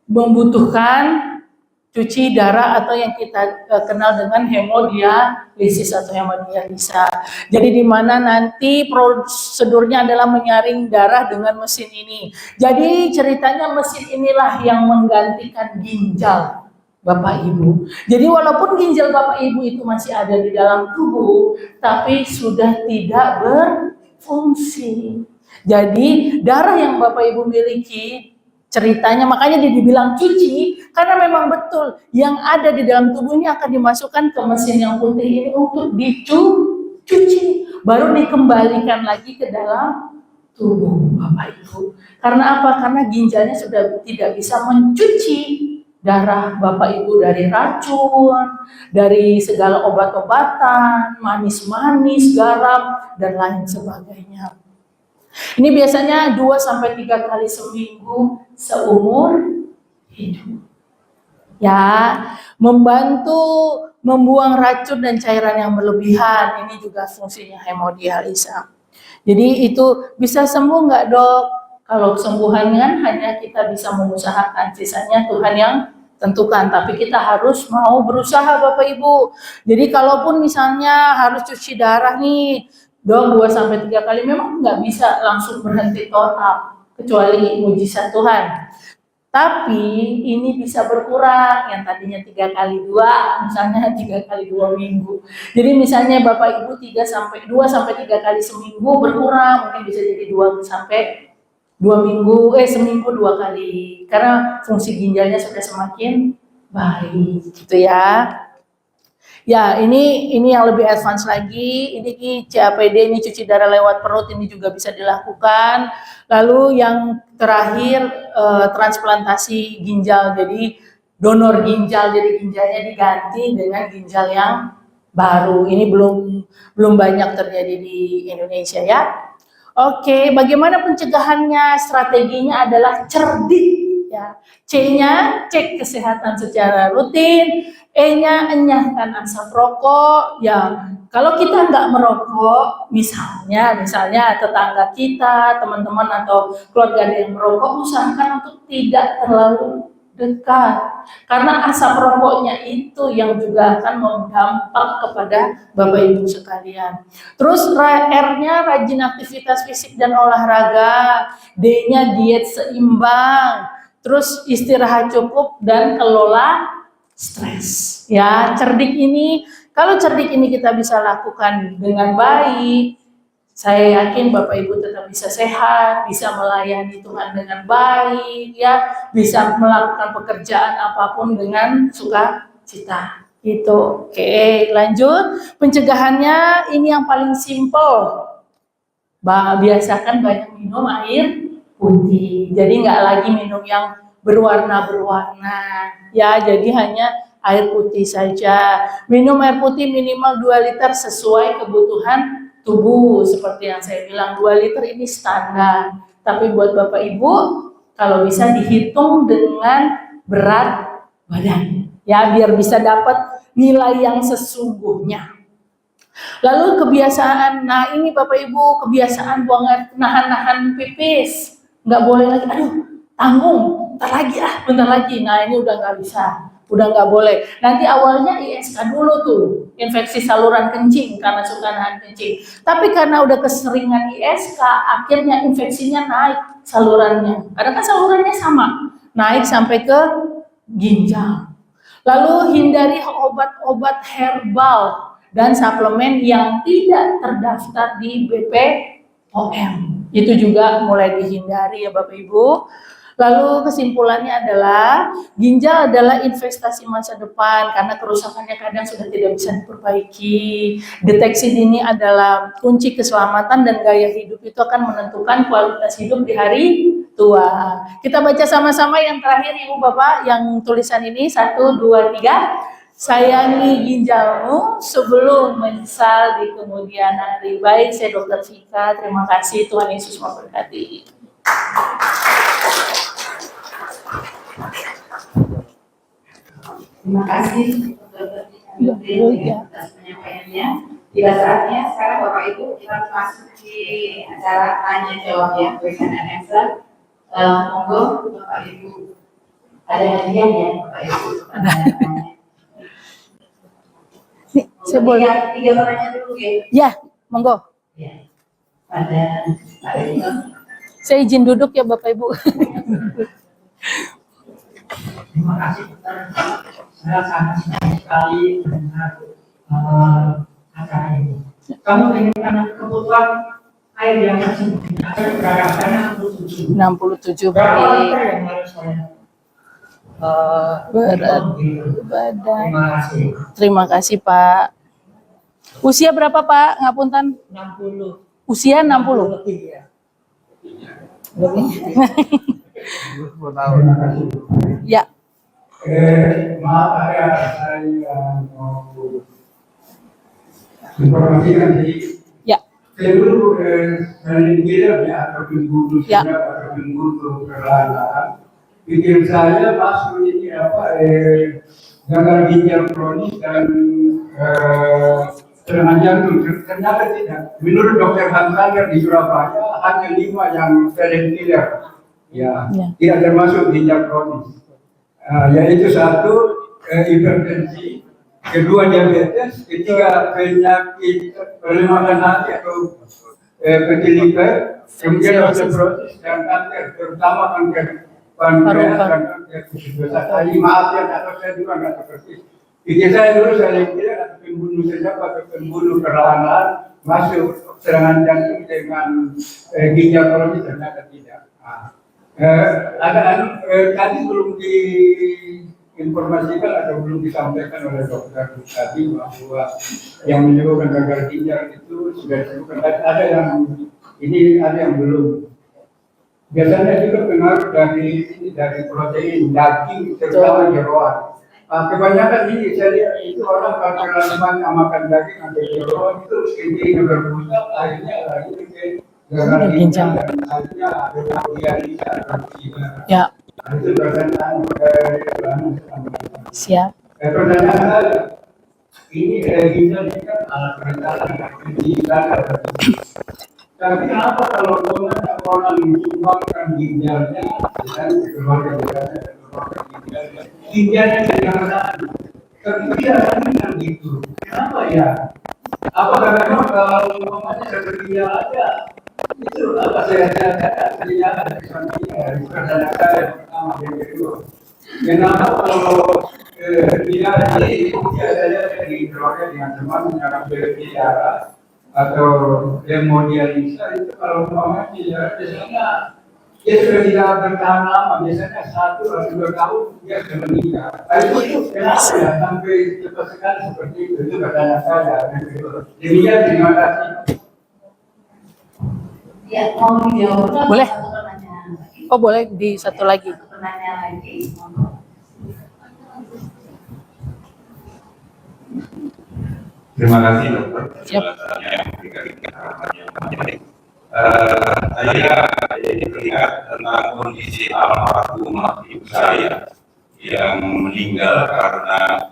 C: membutuhkan cuci darah atau yang kita kenal dengan hemodialisis atau hemodialisa. Jadi di mana nanti prosedurnya adalah menyaring darah dengan mesin ini. Jadi ceritanya mesin inilah yang menggantikan ginjal Bapak Ibu. Jadi walaupun ginjal Bapak Ibu itu masih ada di dalam tubuh, tapi sudah tidak berfungsi. Jadi darah yang Bapak Ibu miliki, ceritanya makanya dia dibilang cuci, karena memang betul yang ada di dalam tubuhnya akan dimasukkan ke mesin yang putih ini untuk dicuci, baru dikembalikan lagi ke dalam tubuh Bapak Ibu. Karena apa? Karena ginjalnya sudah tidak bisa mencuci darah Bapak Ibu dari racun, dari segala obat-obatan, manis-manis, garam, dan lain sebagainya. Ini biasanya 2-3 kali seminggu seumur hidup. Ya, membantu membuang racun dan cairan yang berlebihan. Ini juga fungsinya hemodialisa. Jadi itu bisa sembuh nggak dok? Kalau kesembuhan kan hanya kita bisa mengusahakan, sisanya Tuhan yang tentukan. Tapi kita harus mau berusaha Bapak Ibu. Jadi kalaupun misalnya harus cuci darah nih, dok 2-3 kali, memang nggak bisa langsung berhenti total, kecuali mujizat Tuhan. Tapi ini bisa berkurang, yang tadinya 3 kali 2, misalnya 3 kali 2 minggu. Jadi misalnya Bapak Ibu 2-3 kali seminggu berkurang, mungkin bisa jadi 2 minggu, seminggu 2 kali. Karena fungsi ginjalnya sudah semakin baik, gitu ya. Ya, ini yang lebih advance lagi. Ini CAPD, ini cuci darah lewat perut, ini juga bisa dilakukan. Lalu yang terakhir transplantasi ginjal. Jadi donor ginjal, jadi ginjalnya diganti dengan ginjal yang baru. Ini belum banyak terjadi di Indonesia ya. Oke, bagaimana pencegahannya? Strateginya adalah cerdik. Ya, C-nya cek kesehatan secara rutin, E-nya enyahkan asap rokok. Ya, kalau kita nggak merokok, misalnya tetangga kita, teman-teman atau keluarga ada yang merokok, usahakan untuk tidak terlalu dekat, karena asap rokoknya itu yang juga akan berdampak kepada Bapak Ibu sekalian. Terus R-nya rajin aktivitas fisik dan olahraga, D-nya diet seimbang. Terus istirahat cukup dan kelola stres. Ya, kalau cerdik ini kita bisa lakukan dengan baik, saya yakin Bapak Ibu tetap bisa sehat, bisa melayani Tuhan dengan baik, ya, bisa melakukan pekerjaan apapun dengan sukacita. Gitu. Oke, lanjut. Pencegahannya ini yang paling simple. Biasakan banyak minum air putih. Jadi nggak lagi minum yang berwarna-berwarna. Ya, jadi hanya air putih saja. Minum air putih minimal 2 liter sesuai kebutuhan tubuh. Seperti yang saya bilang, 2 liter ini standar. Tapi buat Bapak Ibu, kalau bisa dihitung dengan berat badan. Ya, biar bisa dapat nilai yang sesungguhnya. Lalu kebiasaan, nah ini Bapak Ibu, kebiasaan buang air, nahan-nahan pipis. Nggak boleh lagi, aduh tanggung, bentar lagi. Nah ini udah nggak bisa, udah nggak boleh. Nanti awalnya ISK dulu tuh, infeksi saluran kencing karena suka nahan kencing. Tapi karena udah keseringan ISK, akhirnya infeksinya naik salurannya. Karena kan salurannya sama, naik sampai ke ginjal. Lalu hindari obat-obat herbal dan suplemen yang tidak terdaftar di BPOM. Itu juga mulai dihindari ya Bapak Ibu. Lalu kesimpulannya adalah ginjal adalah investasi masa depan karena kerusakannya kadang sudah tidak bisa diperbaiki. Deteksi dini adalah kunci keselamatan dan gaya hidup itu akan menentukan kualitas hidup di hari tua. Kita baca sama-sama yang terakhir Ibu Bapak yang tulisan ini 1, 2, 3. Sayangi ginjalmu sebelum menyesal di kemudian hari. Baik, saya Dr. Vika. Terima kasih, Tuhan Yesus memberkati.
B: Terima kasih Dr. Vika atas penyampaiannya. Tiba saatnya sekarang Bapak Ibu kita masuk di acara tanya jawab ya, question and answer. Monggo Bapak Ibu, ada hadiah ya Bapak Ibu.
C: Nih, saya boleh.
B: 3 pertanyaan dulu ya.
C: Ya, monggo.
B: Ya. Pada Pak Ibu.
C: Saya izin duduk ya Bapak Ibu.
D: Terima kasih dokter. Saya sangat senang sekali mendengar acara ini. Kamu dengan kebutuhan air yang masih beragam 67.
C: 67
D: Berapa
C: baik.
D: liter yang harus saya
C: Berat badan.
D: Terima kasih.
C: Terima kasih Pak. Usia berapa Pak? Ngapunten.
D: 60.
C: Usia 60.
D: Lebih ya.
C: Lebih.
A: 10 tahun.
D: Terima kasih.
C: Ya.
D: Maaf saya mau informasikan jadi
C: Ya.
D: saya dulu dari Gila ya ataupun guru
C: Ya.
D: siap ataupun guru perlahan pikir saya masuk ini gagal ginjal kronis dan serangan jantung. Ternyata tidak. Menurut Dokter Hansanger di Surabaya hanya 5 yang selektif ya, tidak termasuk ginjal kronis. Yaitu 1 hipertensi, 2 diabetes, 3 penyakit pelemahan hati atau liver, kemudian osteoporosis dan kanker, terutama kanker pankreas dan kanker usus besar. Maaf ya, atau saya juga nggak persis. Pikir saya dulu saya kira atau pembunuh sejak atau pembunuh perlahan-lahan masuk serangan jantung dengan ginjal kronis, ternyata tidak. Tadi belum diinformasikan atau belum disampaikan oleh dokter tadi bahwa yang menyebabkan gagal ginjal itu sudah disebutkan. Ada yang ini, ada yang belum. Biasanya juga pengaruh dari protein daging terutama jeroan. Kebanyakan ini saya lihat itu orang kalau terlalu banyak makan daging atau jeroan itu ini berpusat akhirnya itu gagal ginjal dan akhirnya ada dialisa atau
C: Ya,
D: itu pertanyaan dari
C: siap.
D: pertanyaan saya, ini ginjal ini kan alat perencanaan ginjal. Tapi apa kalau orang menyumbangkan ginjalnya, dan keluarga ginjalnya jangan, tapi tidak kan gitu. Kenapa ya? Apa karena kalau umpamanya satu ginjal aja, itu apa saya katakan ginjal bukan saya pertama yang kedua. Kenapa kalau ginjal ini biasanya dari keluarga dengan teman yang berbicara atau hemodialisa itu kalau umpamanya biasanya dia sudah tidak bertahan lama, biasanya 1 atau 2 tahun dia sudah meninggal. Itu kenapa ya sampai cepat sekali seperti itu? Itu pertanyaan saya. Demikian, terima kasih.
B: Ya, mau dijawab
C: Boleh.
B: satu pertanyaan lagi.
C: Oh boleh di satu lagi.
B: Satu pertanyaan lagi.
E: Terima kasih dokter.
C: Siap.
E: Penjelasannya yang memberikan keterangan yang menarik. Saya jadi teringat tentang kondisi almarhumah ibu saya yang meninggal karena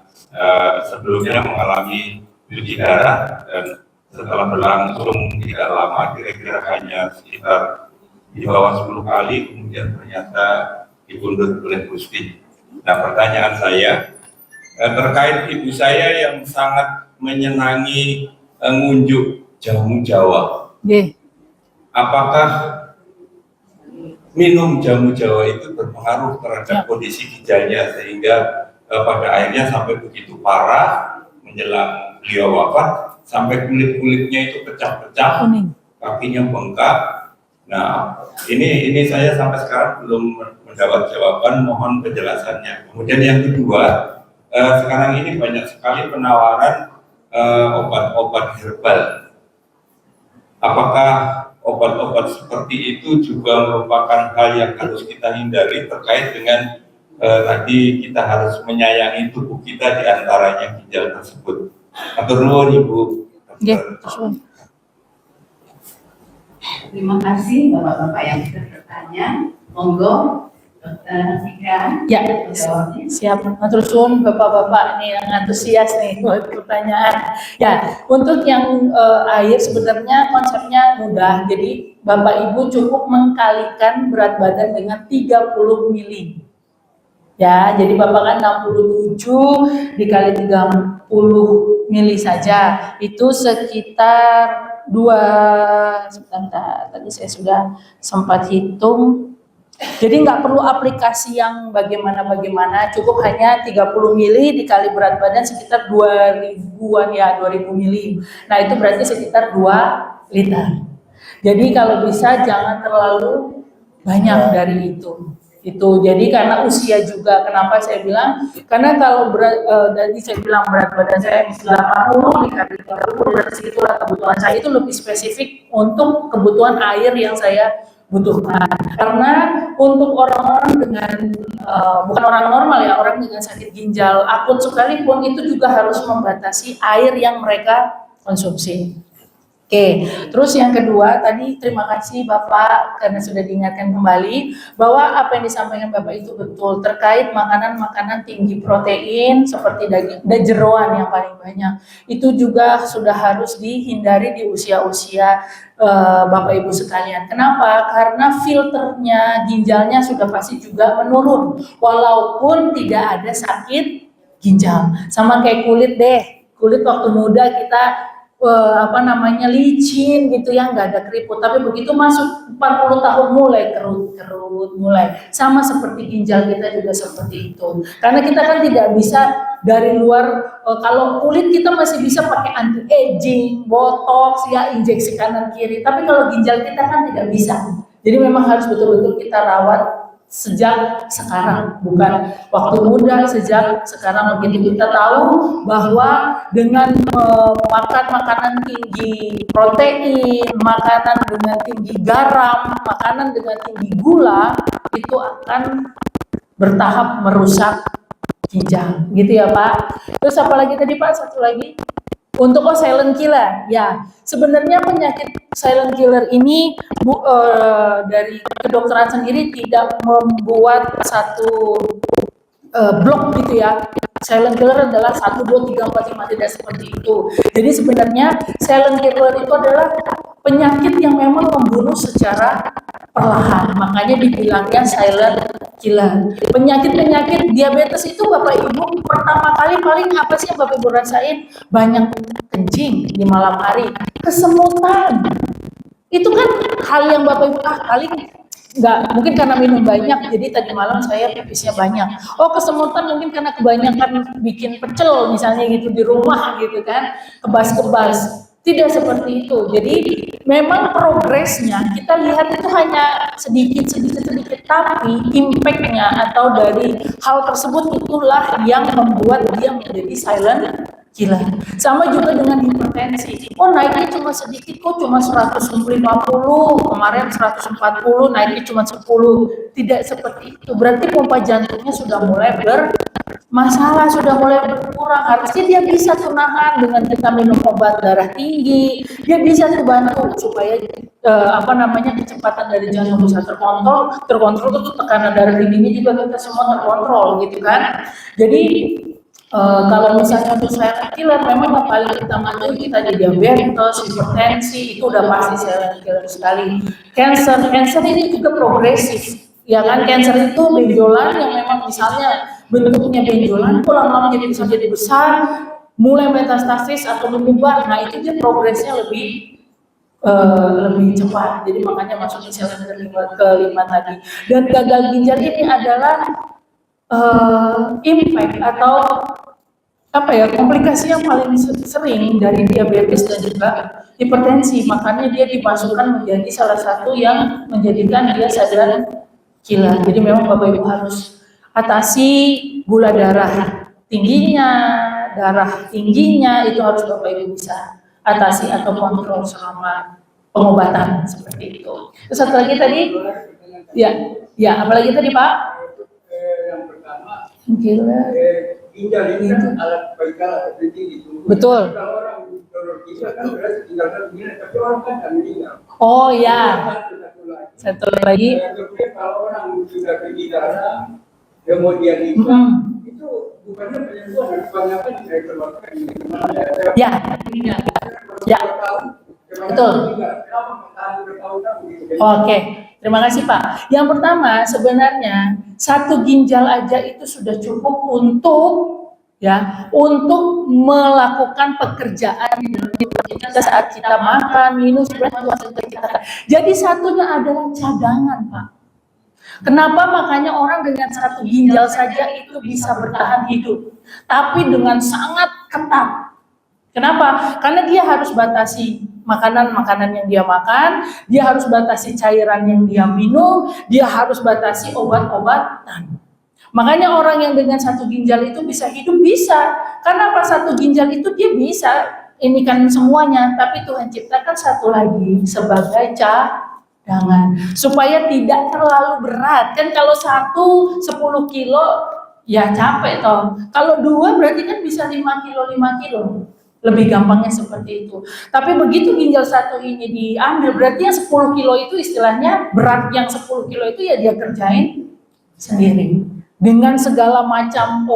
E: sebelumnya mengalami cuci darah dan setelah berlangsung tidak lama, kira-kira hanya sekitar di bawah 10 kali, kemudian ternyata dibundut oleh Gusti. Nah, pertanyaan saya terkait ibu saya yang sangat menyenangi ngunjuk jamu Jawa. Apakah minum jamu Jawa itu berpengaruh terhadap kondisi ginjalnya sehingga pada akhirnya sampai begitu parah menjelang beliau wafat sampai kulit-kulitnya itu pecah-pecah, kakinya bengkak. Nah, ini saya sampai sekarang belum mendapat jawaban, mohon penjelasannya. Kemudian yang kedua, sekarang ini banyak sekali penawaran obat-obat herbal. Apakah obat-obat seperti itu juga merupakan hal yang harus kita hindari terkait dengan tadi kita harus menyayangi tubuh kita, diantaranya ginjal tersebut. Atur nuwun Ibu.
B: Terima kasih Bapak-Bapak yang sudah bertanya. Monggo Dokter Ika.
C: Ya, siap. Matur suwun Bapak-bapak nih yang antusias nih buat pertanyaan. Ya, untuk yang air sebenarnya konsepnya mudah. Jadi Bapak Ibu cukup mengkalikan berat badan dengan 30 mili. Ya, jadi Bapak kan 67 dikali 30 mili saja. Itu sekitar sebentar, tadi saya sudah sempat hitung. Jadi nggak perlu aplikasi yang bagaimana, cukup hanya 30 mili dikali berat badan sekitar 2000-an ya, 2000 mili. Nah itu berarti sekitar 2 liter. Jadi kalau bisa jangan terlalu banyak dari itu. Jadi karena usia juga, kenapa saya bilang? Karena kalau tadi saya bilang berat badan saya 80 dikali 30 berarti segitulah kebutuhan saya, itu lebih spesifik untuk kebutuhan air yang saya butuhkan. Karena untuk orang-orang dengan bukan orang normal ya, orang dengan sakit ginjal akut sekalipun itu juga harus membatasi air yang mereka konsumsi. Oke, terus yang kedua tadi terima kasih Bapak karena sudah diingatkan kembali bahwa apa yang disampaikan Bapak itu betul terkait makanan-makanan tinggi protein seperti daging dan jeroan yang paling banyak. Itu juga sudah harus dihindari di usia-usia Bapak Ibu sekalian. Kenapa? Karena filternya ginjalnya sudah pasti juga menurun walaupun tidak ada sakit ginjal. Sama kayak kulit deh. Kulit waktu muda kita licin gitu ya, nggak ada keriput, tapi begitu masuk 40 tahun mulai kerut mulai, sama seperti ginjal kita juga seperti itu, karena kita kan tidak bisa dari luar. Kalau kulit kita masih bisa pakai anti aging, botox ya, injeksi kanan kiri, tapi kalau ginjal kita kan tidak bisa. Jadi memang harus betul-betul kita rawat sejak sekarang, bukan waktu muda, sejak sekarang. Begitu kita tahu bahwa dengan makan makanan tinggi protein, makanan dengan tinggi garam, makanan dengan tinggi gula, itu akan bertahap merusak ginjal, gitu ya Pak. Terus apa lagi tadi Pak? Satu lagi. Untuk silent killer, ya sebenarnya penyakit silent killer ini dari kedokteran sendiri tidak membuat satu blok gitu ya. Silent killer adalah 1, 2, 3, 4, 5, tidak seperti itu. Jadi sebenarnya silent killer itu adalah penyakit yang memang membunuh secara perlahan, makanya dibilangnya silent killer. Penyakit-penyakit diabetes itu Bapak Ibu pertama kali paling apa sih yang Bapak Ibu rasain? Banyak kencing di malam hari, kesemutan. Itu kan hal yang Bapak Ibu paling nggak, mungkin karena minum banyak, jadi tadi malam saya pipisnya banyak. Oh, kesemutan mungkin karena kebanyakan bikin pecel misalnya gitu di rumah gitu kan, kebas-kebas. Tidak seperti itu. Jadi memang progresnya kita lihat itu hanya sedikit, tapi impact-nya atau dari hal tersebut itulah yang membuat dia menjadi silent killer. Sama juga dengan hipertensi. Oh, naiknya cuma sedikit kok, cuma 150, kemarin 140, naiknya cuma 10. Tidak seperti itu. Berarti pompa jantungnya sudah mulai bermasalah, sudah mulai berkurang. Harusnya dia bisa nahan dengan kita minum obat darah tinggi. Dia bisa bantu supaya kecepatan dari jantung bisa terkontrol itu tekanan darah tingginya juga kita semua terkontrol gitu kan. Jadi kalau misalnya untuk silent killer memang yang paling utama itu kita di diabetes, hipertensi, itu udah pasti silent killer sekali. Cancer ini juga progresif. Ya kan, cancer itu benjolan yang memang misalnya bentuknya benjolan, lama-lama bisa jadi besar, mulai metastasis atau menyebar. Nah itu dia progresnya lebih cepat. Jadi makanya masuk silent killer kelima tadi. Dan gagal ginjal ini adalah impact atau komplikasi yang paling sering dari diabetes dan juga hipertensi. Makanya dia dimasukkan menjadi salah satu yang menjadikan dia silent killer. Jadi memang Bapak Ibu harus atasi gula darah tingginya itu harus Bapak Ibu bisa atasi atau kontrol selama pengobatan seperti itu. Terus satu lagi tadi, ya apalagi tadi Pak?
D: Yang pertama,
C: Gila.
D: Ginjal ini kan alat vital penting itu.
C: Betul.
D: Kalau orang donor ginjal kan berarti tinggal satu ginjal, tapi orang kan tak meninggal.
C: Oh ya. Satu lagi.
D: Kemudian kalau orang sudah pergi darah, kemudian itu bukannya penyembuhan, harus kebanyakan saya keluarkan.
C: Ya. Ya. Betul. Oke, terima kasih Pak. Yang pertama sebenarnya satu ginjal aja itu sudah cukup untuk melakukan pekerjaan kita saat kita makan, minum, jadi satunya adalah cadangan Pak. Kenapa makanya orang dengan satu ginjal saja itu bisa bertahan hidup, tapi dengan sangat ketat. Kenapa? Karena dia harus batasi makanan yang dia makan, dia harus batasi cairan yang dia minum, dia harus batasi obat-obatan. Makanya orang yang dengan satu ginjal itu bisa hidup, bisa. Karena apa? Satu ginjal itu dia bisa ini kan semuanya, tapi Tuhan ciptakan satu lagi sebagai cadangan supaya tidak terlalu berat. Kan kalau 10 kilo ya capek toh. Kalau 2 berarti kan bisa 5 kilo. Lebih gampangnya seperti itu. Tapi begitu ginjal satu ini diambil, berarti yang 10 kilo itu istilahnya berat yang 10 kilo itu ya dia kerjain sendiri. Dengan segala macam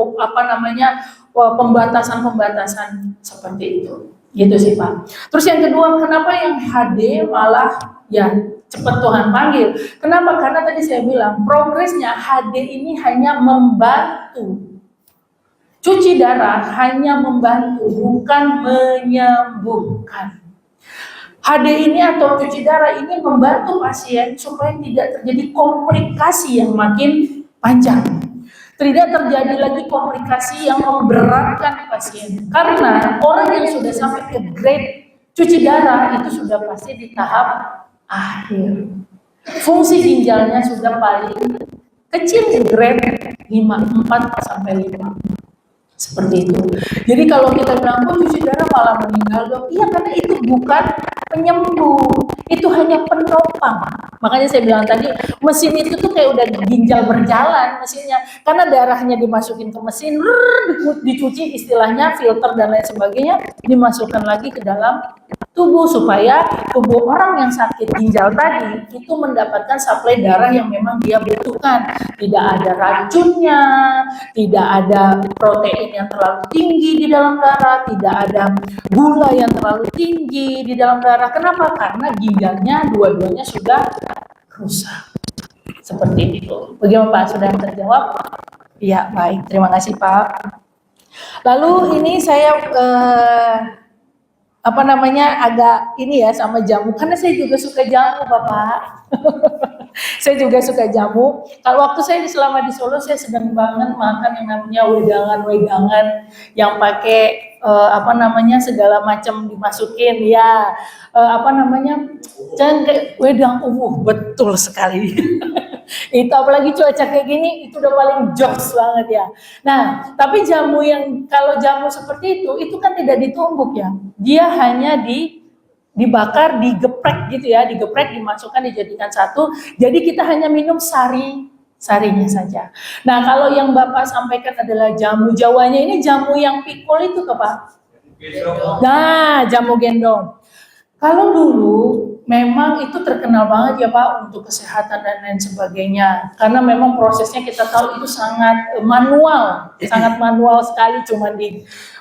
C: pembatasan seperti itu. Gitu sih Pak. Terus yang kedua, kenapa yang HD malah ya cepat Tuhan panggil? Kenapa? Karena tadi saya bilang progresnya HD ini hanya membantu. Cuci darah hanya membantu, bukan menyembuhkan. HD ini atau cuci darah ini membantu pasien supaya tidak terjadi komplikasi yang makin panjang. Tidak terjadi lagi komplikasi yang memberatkan pasien. Karena orang yang sudah sampai ke grade cuci darah itu sudah pasti di tahap akhir. Fungsi ginjalnya sudah paling kecil, grade 5, 4 sampai 5. Seperti itu. Jadi kalau kita bilang, kok cuci darah malah meninggal dok? Iya, karena itu bukan penyembuh, itu hanya penopang. Makanya saya bilang tadi, mesin itu tuh kayak udah ginjal berjalan mesinnya. Karena darahnya dimasukin ke mesin, dicuci istilahnya, filter dan lain sebagainya, dimasukkan lagi ke dalam tubuh supaya tubuh orang yang sakit ginjal tadi itu mendapatkan suplai darah yang memang dia butuhkan. Tidak ada racunnya, tidak ada protein yang terlalu tinggi di dalam darah, tidak ada gula yang terlalu tinggi di dalam darah. Kenapa? Karena ginjalnya dua-duanya sudah rusak. Seperti itu. Bagaimana Pak? Sudah terjawab? Iya, baik. Terima kasih Pak. Lalu ini saya agak ini ya sama jamu, karena saya juga suka jamu Bapak. Saya juga suka jamu. Kalau waktu saya selama di Solo, saya sedang banget makan yang namanya wedangan yang pakai segala macam dimasukin ya, jangan kayak wedang betul sekali. Itu apalagi cuaca kayak gini, itu udah paling jokes banget ya. Nah, tapi jamu kalau jamu seperti itu kan tidak ditumbuk ya. Dia hanya dibakar, digeprek gitu ya, dimasukkan, dijadikan satu. Jadi kita hanya minum sarinya saja. Nah, kalau yang Bapak sampaikan adalah jamu Jawanya, ini jamu yang pikul itu Pak? Nah, jamu gendong. Kalau dulu memang itu terkenal banget ya Pak untuk kesehatan dan lain sebagainya. Karena memang prosesnya kita tahu itu sangat manual sekali,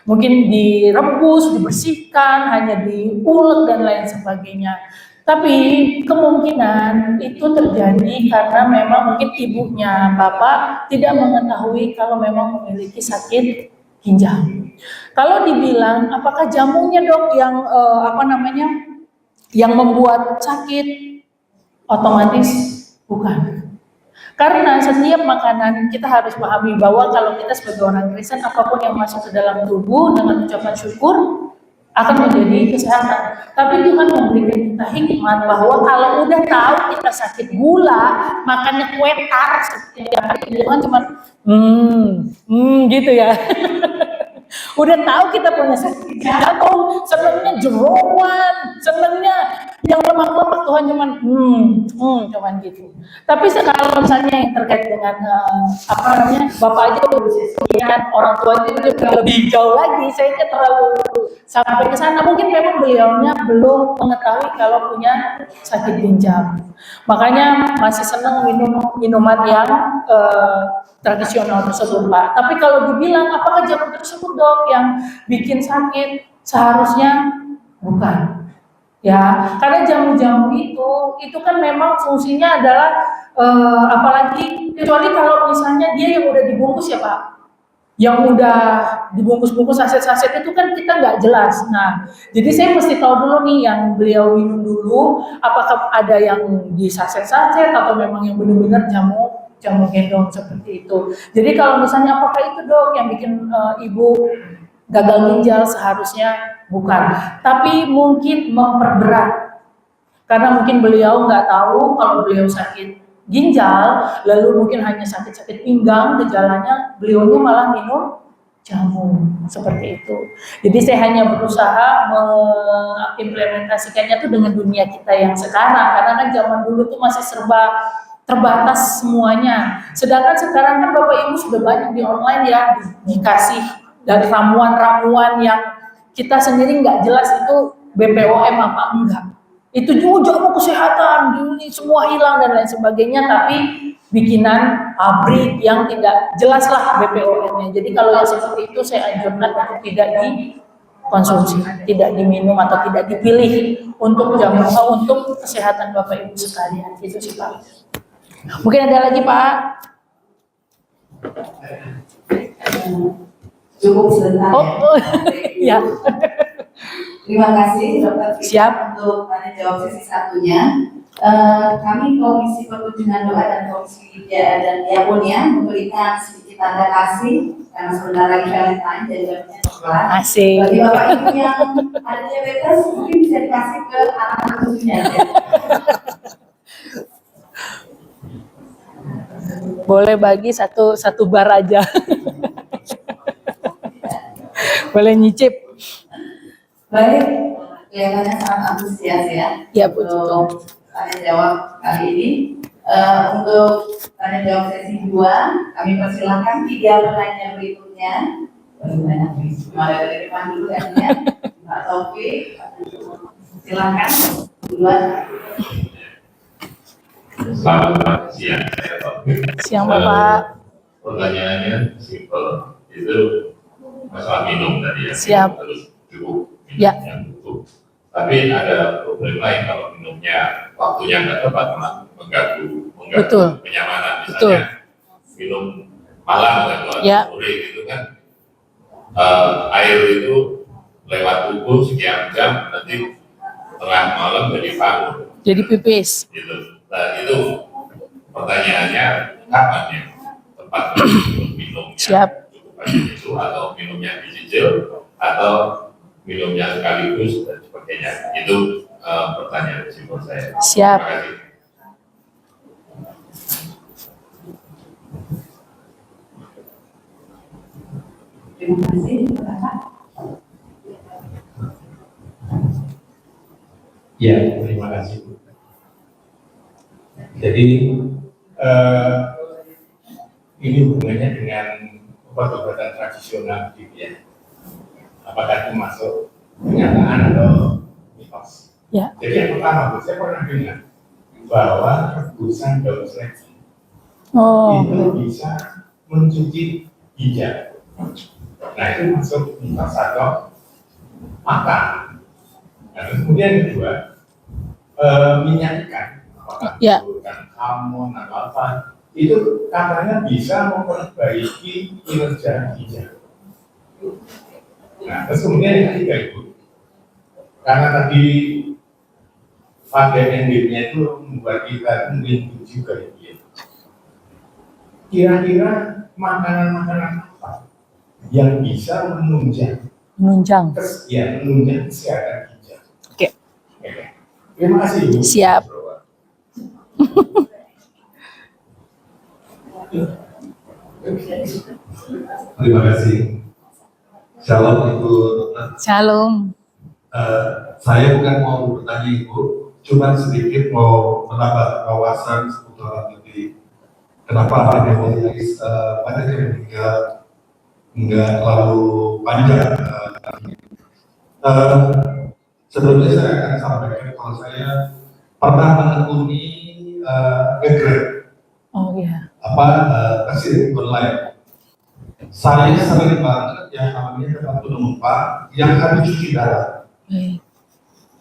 C: mungkin direbus, dibersihkan, hanya diulek dan lain sebagainya. Tapi kemungkinan itu terjadi karena memang mungkin ibunya Bapak tidak mengetahui kalau memang memiliki sakit ginjal. Kalau dibilang apakah jamunya dok yang membuat sakit, otomatis bukan. Karena setiap makanan kita harus pahami bahwa kalau kita sebagai orang Kristen, apapun yang masuk ke dalam tubuh dengan ucapan syukur akan menjadi kesehatan. Tapi Tuhan memberikan kita hikmat bahwa kalau udah tahu kita sakit gula, makannya kue tar setiap hari, Tuhan cuma gitu ya. Udah tahu kita punya sakit jantung, senengnya jeroan, senengnya yang lemak-lemak, Tuhan cuman cuman gitu. Tapi kalau misalnya yang terkait dengan Bapak aja udah sekian, orang tua itu lebih jauh lagi, saya terlalu sampai ke sana. Mungkin memang beliaunya belum mengetahui kalau punya sakit ginjal. Makanya masih senang minum minuman yang tradisional tersebut Pak. Tapi kalau dibilang apakah jamu tersebut dok yang bikin sakit, seharusnya bukan. Ya, karena jamu-jamu itu kan memang fungsinya adalah apalagi kecuali kalau misalnya dia yang udah dibungkus ya Pak. Yang udah dibungkus-bungkus saset-saset itu kan kita nggak jelas. Nah, jadi saya mesti tahu dulu nih yang beliau minum dulu, apakah ada yang di saset-saset atau memang yang benar-benar jamu gendong seperti itu. Jadi kalau misalnya apakah itu dok yang bikin ibu gagal ginjal, seharusnya bukan. Tapi mungkin memperberat. Karena mungkin beliau nggak tahu kalau beliau sakit ginjal, lalu mungkin hanya sakit-sakit pinggang, gejalanya beliaunya malah minum jamu seperti itu. Jadi saya hanya berusaha mengimplementasikannya tuh dengan dunia kita yang sekarang. Karena kan zaman dulu tuh masih serba terbatas semuanya. Sedangkan sekarang kan Bapak Ibu sudah banyak di online ya, dikasih dan ramuan-ramuan yang kita sendiri nggak jelas itu BPOM apa enggak. Itu juga jamu kesehatan, ini semua hilang dan lain sebagainya, tapi bikinan pabrik yang tidak jelas lah BPOM-nya. Jadi kalau yang seperti itu saya anjurkan untuk tidak dikonsumsi, tidak diminum atau tidak dipilih untuk jamu untuk kesehatan Bapak Ibu sekalian. Itu sih Pak. Mungkin ada lagi Pak?
B: Cukup sebentar
C: ya.
B: Terima kasih Dr.
C: Siap.
B: Untuk tanya jawab sesi satunya. Kami Komisi Perkunjungan Doa dan Komisi dan Diakonia memberikan sedikit tanda kasih karena sebentar lagi Valentine dan jamnya coklat.
C: Asik.
B: Bagi Bapak Ibu yang ada diabetes mungkin bisa dikasih ke anak-anak khususnya.
C: Boleh bagi satu bar aja. Boleh nyicip.
B: Baik, kelihatannya sangat antusias ya.
C: Ya, Bu Tito.
B: Untuk tanya jawab kali ini. Untuk tanya jawab sesi 2, kami persilahkan 3 penanya berikutnya. Banyak nih, mulai dari depan dulu ya. Pak Taufik, silakan duluan.
E: Selamat siang, saya Taufik.
C: Siang, Bapak.
E: Pertanyaannya simpel, itu masalah minum tadi ya.
C: Siap.
E: Harus cukup minum
C: Ya.
E: yang cukup. Tapi ada problem lain kalau minumnya waktunya nggak tepat, mengganggu
C: Betul.
E: kenyamanan. Misalnya
C: Betul.
E: minum malam atau
C: Ya.
E: sore gitu kan, air itu lewat tubuh sekian jam, nanti tengah malam jadi bangun.
C: Jadi pipis.
E: Gitu. Nah itu pertanyaannya kapan ya tepat untuk minumnya?
C: Siap.
E: Cukup aja itu atau minumnya dicicil atau minumnya sekaligus dan sebagainya. Itu pertanyaan simpel saya.
C: Siap.
E: Terima kasih.
B: Terima kasih, Bapak.
F: Ya, terima kasih Bu. Jadi ini hubungannya dengan obat-obatan tradisional gitu ya. Apakah itu masuk kenyataan atau mitos?
C: Ya.
F: Jadi yang pertama, Bu, saya pernah dengar bahwa rebusan daun seledri
C: Oh.
F: itu bisa mencuci ginjal. Nah itu masuk mitos atau fakta. Nah, kemudian yang kedua, minyak ikan, apakah
C: Ya.
F: itu ikan salmon atau apa, itu katanya bisa memperbaiki kinerja ginjal. Nah, terus kemudian yang ketiga itu, karena tadi pada endingnya itu membuat kita mungkin juga ya. Kira-kira makanan-makanan apa yang bisa menunjang
C: Menunjang.
F: menunjang kesehatan ginjal?
C: Oke.
F: Oke. Terima kasih Bu.
C: Siap.
G: Terima kasih. Shalom Ibu Dokter.
C: Shalom.
G: Saya bukan mau bertanya Ibu, cuma sedikit mau menambah wawasan seputar lebih kenapa ada hemodialis pada yang enggak terlalu panjang. Sebelumnya saya akan sampaikan kalau saya pernah menekuni nge-grab
C: Oh ya.
G: taksi online. Saya sering banget yang namanya tempat penumpang yang habis cuci darah.
C: Baik.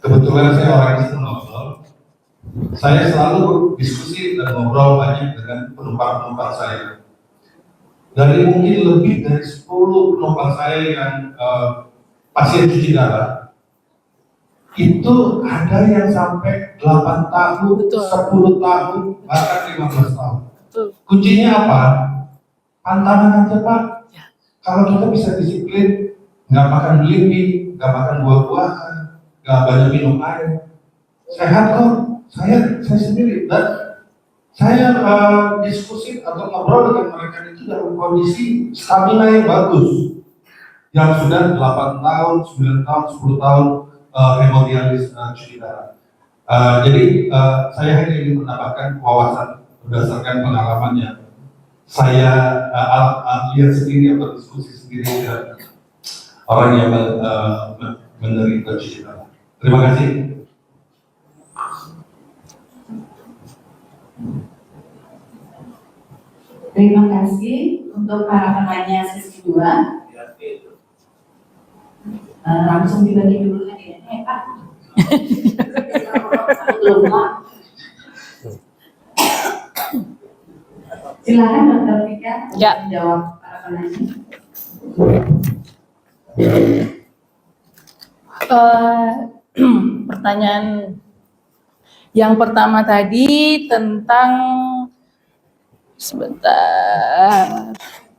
G: Kebetulan saya orang yang senang ngobrol. Saya selalu diskusi dan ngobrol banyak dengan penumpang-penumpang saya. Dari mungkin lebih dari 10 penumpang saya yang pasien cuci darah, itu ada yang sampai 8 tahun,
C: Betul.
G: 10 tahun, bahkan 15 tahun.
C: Betul.
G: Kuncinya apa? Pantangan aja Pak.
C: Ya.
G: Kalau kita bisa disiplin, nggak makan berlebih, nggak makan buah-buahan, nggak banyak minum air, sehat kok. Saya sendiri dan saya diskusi atau ngobrol dengan mereka itu dalam kondisi stamina yang bagus, yang sudah 8 tahun, 9 tahun, 10 tahun hemodialis cuci darah. Jadi saya hanya ingin menambahkan wawasan berdasarkan pengalamannya. Saya lihat sendiri atau diskusi sendiri dengan orang yang menderita cuci darah. Terima kasih.
B: Terima kasih untuk para penanya sesi 2. Langsung dibagi dulu hadiahnya ya Pak. Silakan Dr. Vika
C: Ya.
B: menjawab para penanya.
C: Pertanyaan yang pertama tadi tentang sebentar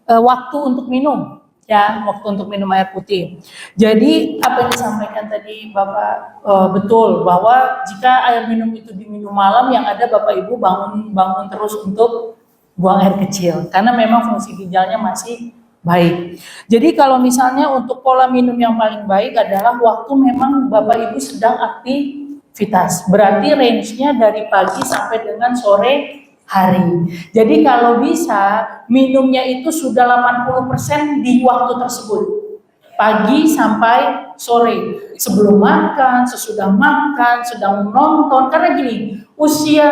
C: waktu untuk minum, ya, waktu untuk minum air putih. Jadi apa yang disampaikan tadi Bapak betul bahwa jika air minum itu diminum malam, yang ada Bapak Ibu bangun terus untuk buang air kecil karena memang fungsi ginjalnya masih baik. Jadi kalau misalnya untuk pola minum yang paling baik adalah waktu memang Bapak Ibu sedang aktivitas. Berarti range-nya dari pagi sampai dengan sore hari. Jadi kalau bisa minumnya itu sudah 80% di waktu tersebut. Pagi sampai sore. Sebelum makan, sesudah makan, sedang menonton. Karena gini, usia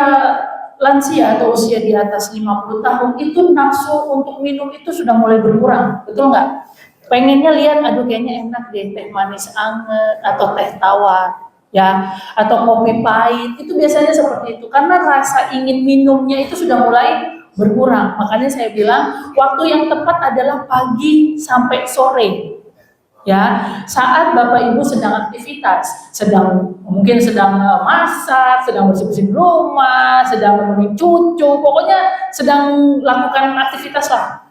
C: lansia atau usia di atas 50 tahun itu nafsu untuk minum itu sudah mulai berkurang, betul nggak? Pengennya lihat, aduh kayaknya enak deh teh manis anget atau teh tawar, ya, atau kopi pahit, itu biasanya seperti itu karena rasa ingin minumnya itu sudah mulai berkurang. Makanya saya bilang waktu yang tepat adalah pagi sampai sore. Ya, saat Bapak Ibu sedang aktivitas, mungkin sedang masak, sedang bersih-bersih rumah, sedang menemani cucu, pokoknya sedang lakukan aktivitas lah.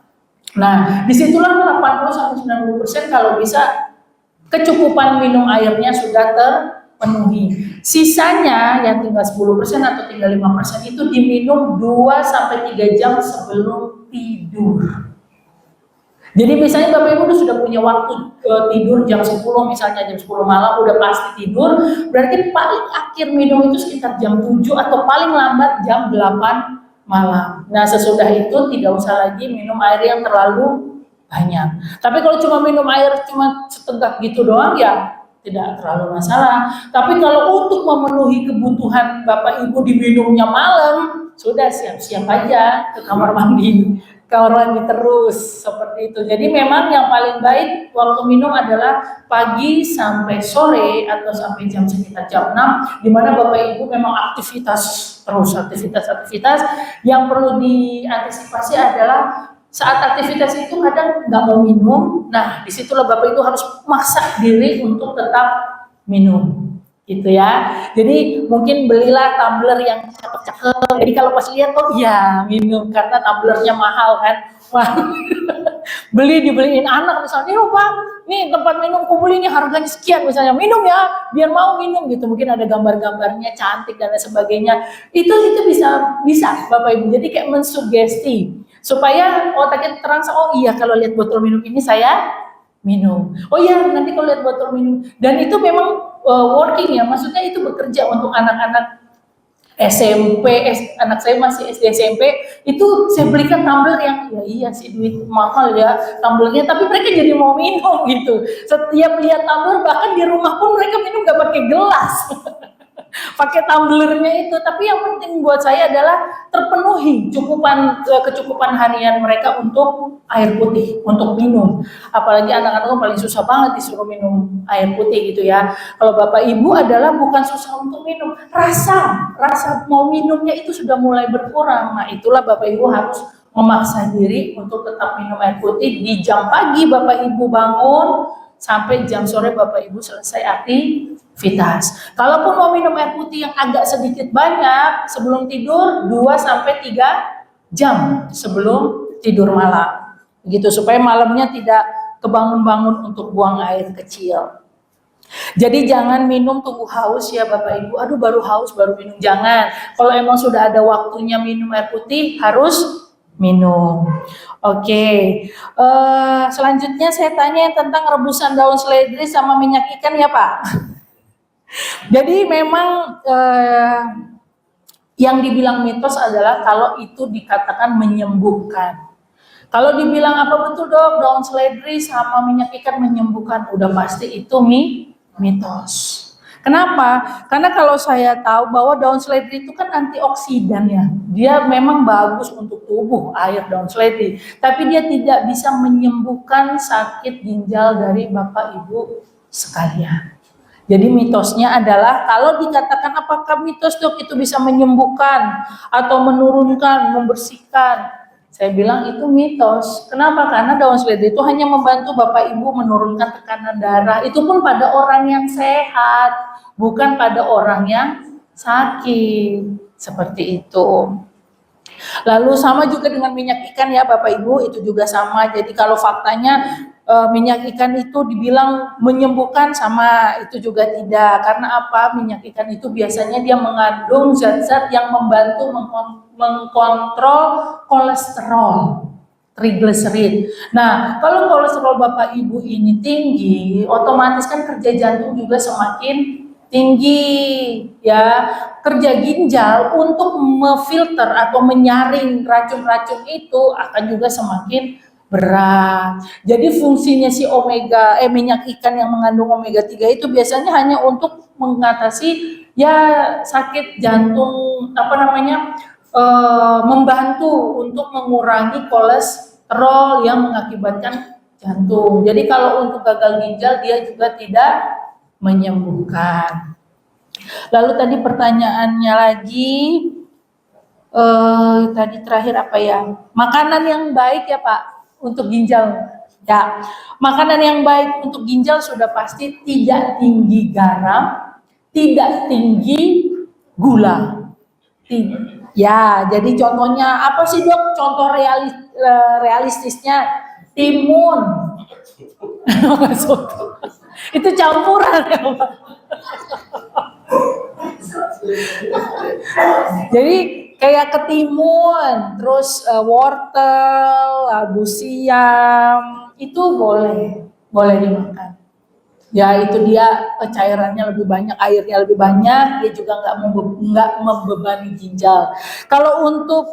C: Nah, disitulah 80-90% kalau bisa kecukupan minum airnya sudah terpenuhi. Sisanya yang tinggal 10% atau tinggal 5% itu diminum 2-3 jam sebelum tidur. Jadi misalnya Bapak Ibu sudah punya waktu tidur jam 10, misalnya jam 10 malam udah pasti tidur, berarti paling akhir minum itu sekitar jam 7 atau paling lambat jam 8 malam. Nah sesudah itu tidak usah lagi minum air yang terlalu banyak. Tapi kalau cuma minum air cuma setegak gitu doang ya tidak terlalu masalah. Tapi kalau untuk memenuhi kebutuhan Bapak Ibu diminumnya malam, sudah siap-siap aja ke kamar mandi terus seperti itu. Jadi memang yang paling baik waktu minum adalah pagi sampai sore atau sampai jam sekitar jam 6, di mana Bapak Ibu memang aktivitas yang perlu diantisipasi adalah saat aktivitas itu kadang nggak mau minum. Nah disitulah Bapak Ibu harus maksa diri untuk tetap minum. Gitu ya. Jadi mungkin belilah tumbler yang cakep-cakep. Jadi kalau pas lihat oh iya minum karena tumblernya mahal kan. Wah. Dibeliin anak misalnya, "Oh, Pak, nih tempat minum ku beli ini harganya sekian misalnya. Minum ya, biar mau minum." gitu. Mungkin ada gambar-gambarnya cantik dan lain sebagainya. Itu bisa Bapak Ibu. Jadi kayak mensugesti supaya otaknya terasa, "Oh iya kalau lihat botol minum ini saya minum. Oh iya nanti kalau lihat botol minum." Dan itu memang working ya, maksudnya itu bekerja untuk anak-anak SMP, anak saya masih SD SMP, itu saya belikan tumbler yang ya iya sih duit mahal ya tumblernya, tapi mereka jadi mau minum gitu. Setiap lihat tumbler bahkan di rumah pun mereka minum gak pakai gelas. Pakai tumblernya itu, tapi yang penting buat saya adalah terpenuhi kecukupan harian mereka untuk air putih, untuk minum. Apalagi anak-anak paling susah banget disuruh minum air putih gitu ya. Kalau Bapak Ibu adalah bukan susah untuk minum, rasa mau minumnya itu sudah mulai berkurang. Nah itulah Bapak Ibu harus memaksa diri untuk tetap minum air putih di jam pagi Bapak Ibu bangun sampai jam sore Bapak Ibu selesai aktivitas. Kalaupun mau minum air putih yang agak sedikit banyak sebelum tidur 2-3 jam sebelum tidur malam. Begitu supaya malamnya tidak kebangun-bangun untuk buang air kecil. Jadi jangan minum tunggu haus ya Bapak Ibu. Aduh baru haus baru minum, jangan. Kalau emang sudah ada waktunya minum air putih harus minum. Oke. Selanjutnya saya tanya tentang rebusan daun seledri sama minyak ikan ya Pak. Jadi memang yang dibilang mitos adalah kalau itu dikatakan menyembuhkan. Kalau dibilang apa betul dok, daun seledri sama minyak ikan menyembuhkan, udah pasti itu mitos. Kenapa? Karena kalau saya tahu bahwa daun seledri itu kan antioksidan ya, dia memang bagus untuk tubuh air daun seledri, tapi dia tidak bisa menyembuhkan sakit ginjal dari Bapak Ibu sekalian. Jadi mitosnya adalah kalau dikatakan apakah mitos dok itu bisa menyembuhkan atau menurunkan, membersihkan, saya bilang itu mitos. Kenapa? Karena daun seledri itu hanya membantu Bapak Ibu menurunkan tekanan darah. Itu pun pada orang yang sehat, bukan pada orang yang sakit. Seperti itu. Lalu sama juga dengan minyak ikan ya Bapak Ibu, itu juga sama. Jadi kalau faktanya minyak ikan itu dibilang menyembuhkan, sama itu juga tidak. Karena apa? Minyak ikan itu biasanya dia mengandung zat-zat yang membantu mengkontrol kolesterol, triglycerid. Nah, kalau kolesterol Bapak Ibu ini tinggi, otomatis kan kerja jantung juga semakin tinggi, ya. Kerja ginjal untuk memfilter atau menyaring racun-racun itu akan juga semakin berat. Jadi fungsinya si minyak ikan yang mengandung omega 3 itu biasanya hanya untuk mengatasi ya sakit jantung, membantu untuk mengurangi kolesterol yang mengakibatkan jantung. Jadi kalau untuk gagal ginjal dia juga tidak menyembuhkan. Lalu tadi pertanyaannya lagi, tadi terakhir apa ya? Makanan yang baik ya Pak untuk ginjal. Ya, makanan yang baik untuk ginjal sudah pasti tidak tinggi garam, tidak tinggi gula. Ya, jadi contohnya apa sih Dok? Contoh realistisnya timun. Itu campuran ya Pak. Jadi kayak ketimun, terus wortel, labu siam, itu boleh dimakan. Ya itu dia cairannya lebih banyak, airnya lebih banyak, dia juga nggak membebani ginjal. Kalau untuk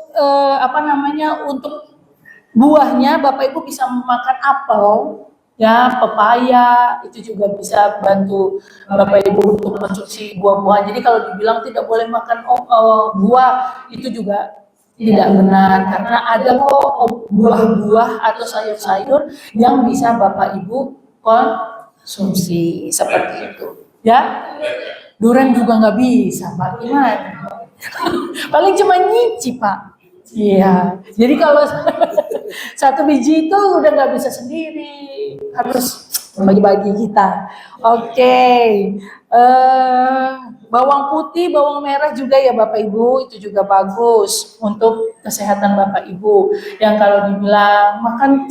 C: untuk buahnya Bapak Ibu bisa makan apel, ya pepaya, itu juga bisa bantu Bapak Ibu untuk konsumsi buah-buahan. Jadi kalau dibilang tidak boleh makan buah, itu juga tidak benar, karena ada kok buah-buah atau sayur-sayur yang bisa Bapak Ibu konsumsi seperti itu. Ya, durian juga nggak bisa Pak, gimana? Paling cuma nyicip Pak. Iya, jadi kalau satu biji itu udah nggak bisa sendiri, harus bagi-bagi kita. Oke, bawang putih, bawang merah juga ya Bapak Ibu, itu juga bagus untuk kesehatan Bapak Ibu. Yang kalau dibilang makan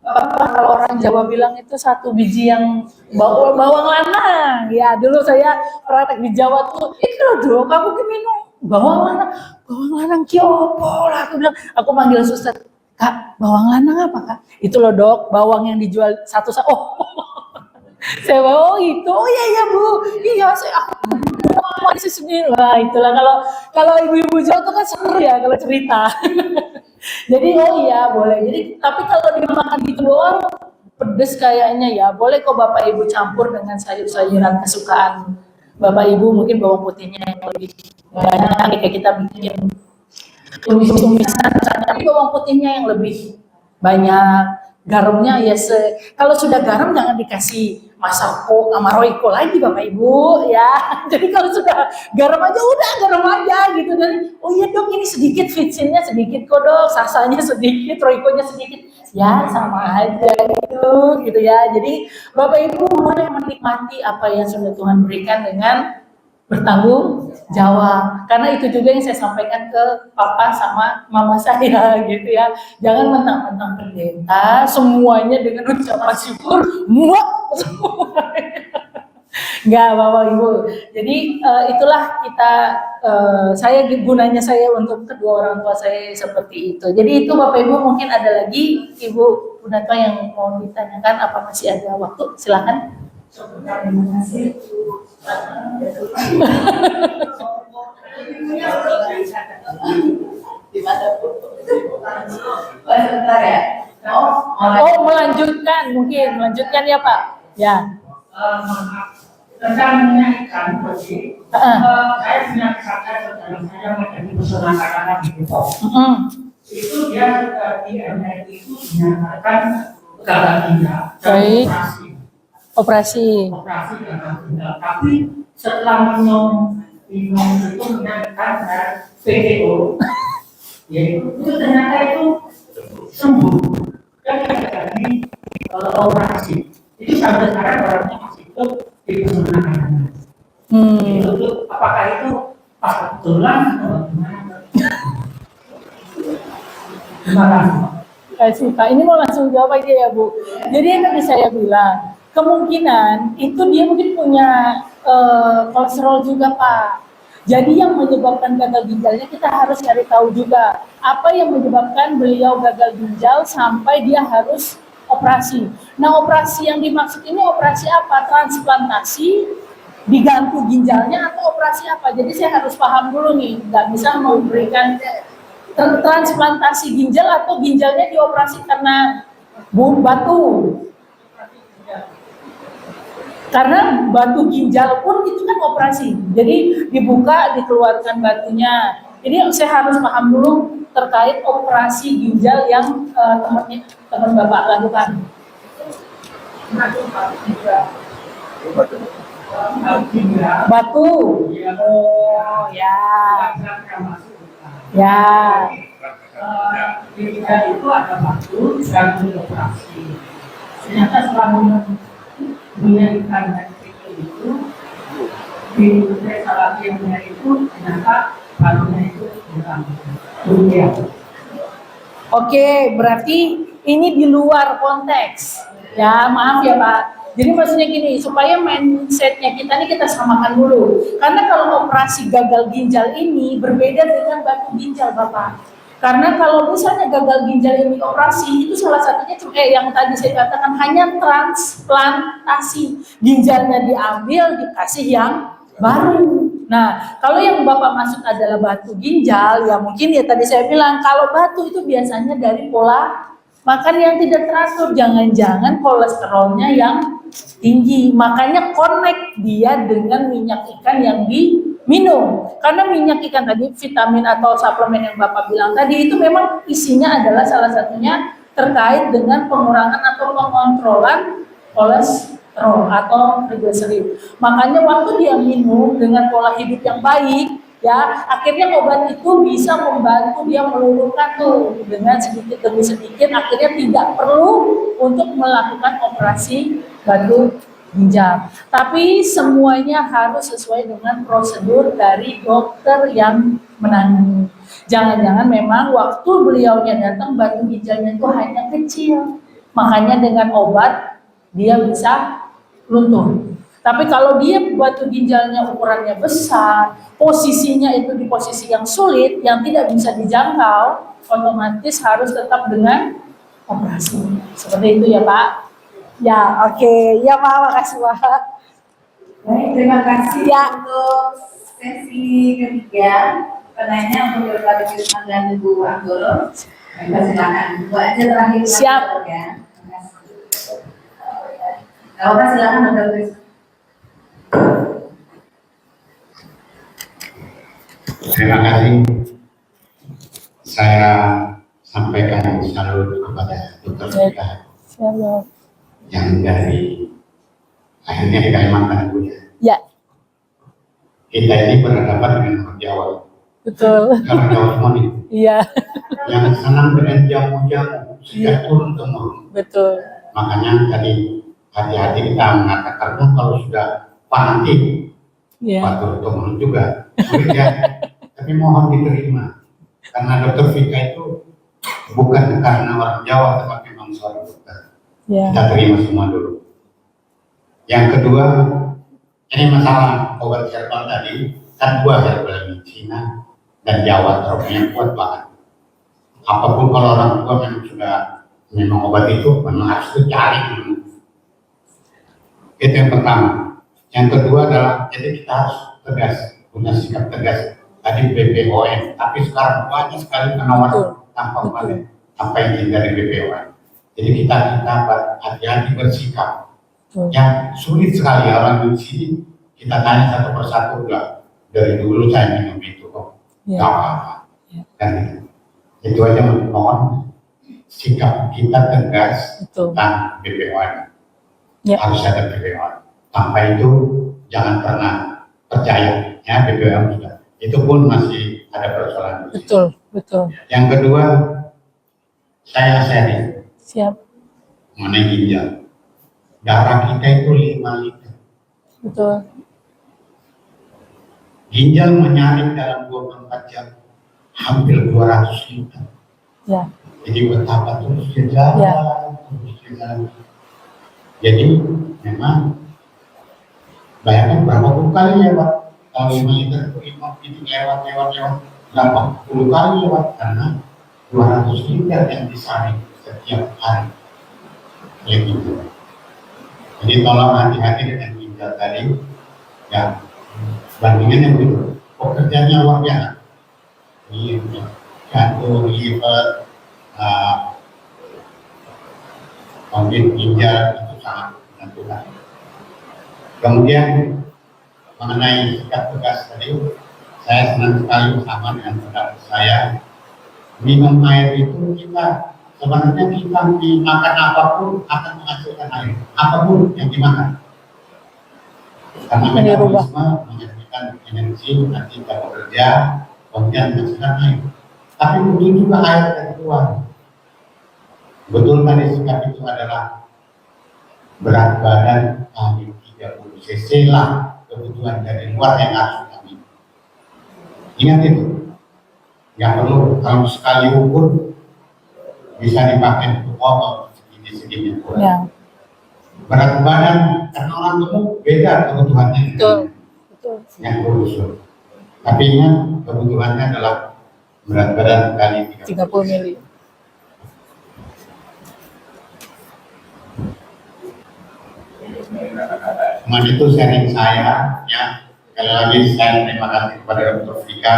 C: kalau orang Jawa bilang itu satu biji yang bawang lanang. Ya dulu saya praktek di Jawa tuh, itu loh Dok, kamu minum bawang lanang kiopo lah, aku manggil suster, Kak, bawang lanang apa Kak? Itu loh Dok, bawang yang dijual satu. Saya bawa, itu, iya Bu, iya aku di sini lah, itulah kalau ibu-ibu Jawa tuh kan seru ya kalau cerita. Jadi iya boleh. Jadi tapi kalau dimakan gitu doang pedes kayaknya ya, boleh kok Bapak Ibu campur dengan sayur-sayuran kesukaan Bapak Ibu, mungkin bawang putihnya yang lebih banyak, kayak kita bikin tumis-tumisan, tapi bawang putihnya yang lebih banyak, garamnya ya kalau sudah garam jangan dikasih masako sama roiko lagi Bapak Ibu ya. Jadi kalau sudah garam aja udah garam aja gitu, dan oh iya Dok ini sedikit, vitsinnya sedikit kok Dok, sasanya sedikit, roikonya sedikit, ya sama aja gitu ya. Jadi Bapak Ibu boleh menikmati apa yang sudah Tuhan berikan dengan bertanggung jawab, karena itu juga yang saya sampaikan ke papa sama mama saya gitu ya. Jangan mentang-mentang pendeta semuanya dengan ucapan syukur muak enggak Bapak Ibu. Jadi itulah kita, gunanya saya untuk kedua orang tua saya seperti itu. Jadi itu Bapak Ibu, mungkin ada lagi Ibu Punatwa yang mau ditanyakan, apa masih ada waktu? Silakan.
B: Terima kasih. Sebentar ya.
C: Melanjutkan ya Pak. Ya.
H: Tentang menyanyikan tadi, saya punya kesadaran saudara saya menjadi pesona anak-anak gitu. Itu dia di MNI itu dinyatakan gagal ginjal,
C: Operasi.
H: gagal ginjal. Tapi setelah minum itu menyatakan PDO, itu ternyata itu sembuh dan tidak jadi operasi. Jadi sampai sekarang orangnya masih hidup di pesona anak-anak. Apakah itu pas kebetulan atau gimana? Terima kasih.
C: Pak, ini mau langsung jawab aja ya Bu. Jadi yang tadi saya bilang, kemungkinan itu dia mungkin punya kolesterol juga Pak. Jadi yang menyebabkan gagal ginjalnya kita harus cari tahu juga apa yang menyebabkan beliau gagal ginjal sampai dia harus operasi. Nah, operasi yang dimaksud ini operasi apa? Transplantasi, diganti ginjalnya, atau operasi apa? Jadi saya harus paham dulu nih, nggak bisa memberikan transplantasi ginjal atau ginjalnya dioperasi karena batu. Karena batu ginjal pun itu kan operasi. Jadi dibuka, dikeluarkan batunya. Jadi saya harus paham dulu terkait operasi ginjal yang teman Bapak lakukan. Batu. Oh ya. Ya.
H: Ginjal itu ada batu dan operasi. Ternyata selama menyediakan dari itu di salah yang itu ternyata batunya itu kurang.
C: Oke, berarti ini di luar konteks. Ya, maaf ya Pak. Jadi maksudnya gini, supaya mindsetnya kita ini kita samakan dulu. Karena kalau operasi gagal ginjal ini berbeda dengan batu ginjal Bapak. Karena kalau misalnya gagal ginjal ini operasi, itu salah satunya yang tadi saya katakan hanya transplantasi. Ginjalnya diambil, dikasih yang baru. Nah, kalau yang Bapak maksud adalah batu ginjal, ya mungkin ya tadi saya bilang, kalau batu itu biasanya dari pola makan yang tidak teratur, jangan-jangan kolesterolnya yang tinggi. Makanya connect dia dengan minyak ikan yang diminum. Karena minyak ikan tadi, vitamin atau suplemen yang Bapak bilang tadi, itu memang isinya adalah salah satunya terkait dengan pengurangan atau pengontrolan kolesterol atau triglycerid. Makanya waktu dia minum dengan pola hidup yang baik, ya akhirnya obat itu bisa membantu dia meluluhkan tuh dengan sedikit demi sedikit, akhirnya tidak perlu untuk melakukan operasi batu ginjal. Tapi semuanya harus sesuai dengan prosedur dari dokter yang menangani. Jangan-jangan memang waktu beliaunya datang batu ginjalnya itu hanya kecil, makanya dengan obat dia bisa luntur. Tapi kalau dia batu ginjalnya ukurannya besar, posisinya itu di posisi yang sulit, yang tidak bisa dijangkau, otomatis harus tetap dengan operasi. Seperti itu ya Pak. Ya, oke. Ya Pak, makasih Pak.
B: Baik, terima kasih
C: Ya.
B: untuk sesi ketiga. Penanya untuk berbagi kesempatan dan Ibu Anggoro. Silakan. Bu aja terakhir.
C: Siap.
B: Ya. Kalau Pak silakan Dr. Chris.
F: Terima kasih. Saya sampaikan salut kepada Dr. Vika yang dari akhirnya di Kalimantan Bu.
C: Ya,
F: Kita ini berhadapan dengan orang Jawa.
C: betul.
F: Orang Jawa semua nih.
C: Iya,
F: Yang senang dengan jamu-jamu sejak turun temurun.
C: betul.
F: Makanya tadi hati-hati kita mengatakan kalau sudah fanatik,
C: Iya.
F: turun temurun juga. Sulit ya. Tapi mohon diterima. Karena Dr. Vika itu bukan karena orang Jawa, tapi memang seorang dokter.
C: Ya.
F: Kita terima semua dulu. Yang kedua, ini masalah obat herbal tadi, kan dua herbal di Cina dan Jawa, terapnya kuat banget. Apapun kalau orang tua memang obat itu memang harus dicari. Itu yang pertama. Yang kedua adalah, jadi kita harus tegas, punya sikap tegas. Tadi BPOM, tapi sekarang banyak sekali penawaran tanpa balik, tanpa izin dari BPOM. Jadi kita hati-hati bersikap. Yang sulit sekali orang di sini, kita tanya satu persatu, enggak, dari dulu saya minum itu kok, enggak apa-apa. Dan itu aja mohon sikap kita tegas tentang BPOM. Harus ada BPOM. Tanpa itu jangan pernah percaya, ya BPOM sudah. Itu pun masih ada persoalan.
C: Betul, betul.
F: Yang kedua, saya sharing.
C: Siap.
F: Mengenai ginjal. Darah kita itu 5 liter.
C: Betul.
F: Ginjal menyaring dalam 24 jam hampir 200 liter.
C: Ya.
F: Jadi betapa terus jalan, terus jalan. Jadi memang bayangkan berapa puluh kali ya Pak, Kalau 5 liter itu lewat berapa puluh kali lewat, karena 200 liter yang disaring setiap hari. Gitu. Jadi tolong hati-hati dengan ginjal tadi, ya. Bandingannya begitu, pekerjaannya luar biasa. Jantung, liver, kemudian ginjal itu sangat menentukan. Kemudian mengenai sikap tegas tadi, saya senang sekali bersama dengan saudara saya. Minum air itu kita sebenarnya kita makan apapun akan menghasilkan air, apapun yang dimakan. Karena metabolisme menghasilkan energi, nanti kita bekerja, kemudian menghasilkan air. Tapi butuh juga air dari luar. Betul tadi sikap itu adalah berat badan kami 30 cc lah kebutuhan dari luar yang harus kami. Ingat itu. Nggak perlu, kalau sekali ukur bisa dipakai untuk ngomong segini-segini.
C: Ya.
F: Berat badan karena orang gemuk beda kebutuhannya.
C: Betul.
F: Yang kurus. Tapi ingat kebutuhannya adalah berat badan kali
C: 30 mili.
F: Cuma itu sharing saya, ya. Sekali lagi saya terima kasih kepada Dr. Vika,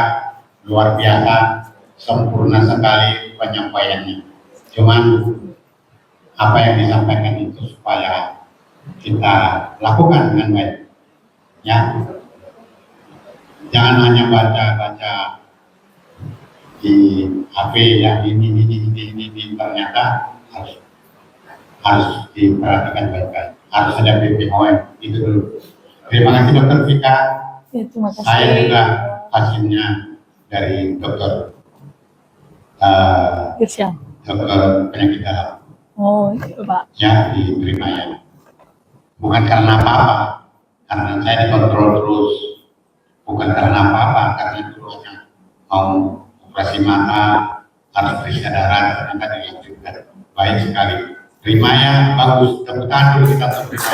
F: luar biasa, sempurna sekali penyampaiannya. Cuman apa yang disampaikan itu supaya kita lakukan dengan baik, ya. Jangan hanya baca-baca di HP ya, ini ternyata harus diperhatikan baik-baik. Harus ada BPOM itu dulu. Terima kasih Dokter Vika.
C: Ya, terima kasih.
F: Saya juga pasiennya dari dokter
C: Irsyad.
F: dokter penyakit dalam.
C: Oh, iya, Pak.
F: Ya, diterima ya. Bukan karena apa-apa, karena saya dikontrol terus. Bukan karena apa-apa, karena terusnya mau operasi mata, harus periksa darah, ternyata dilanjutkan. Baik sekali. Terima ya, bagus. Tepuk tangan dulu kita terima.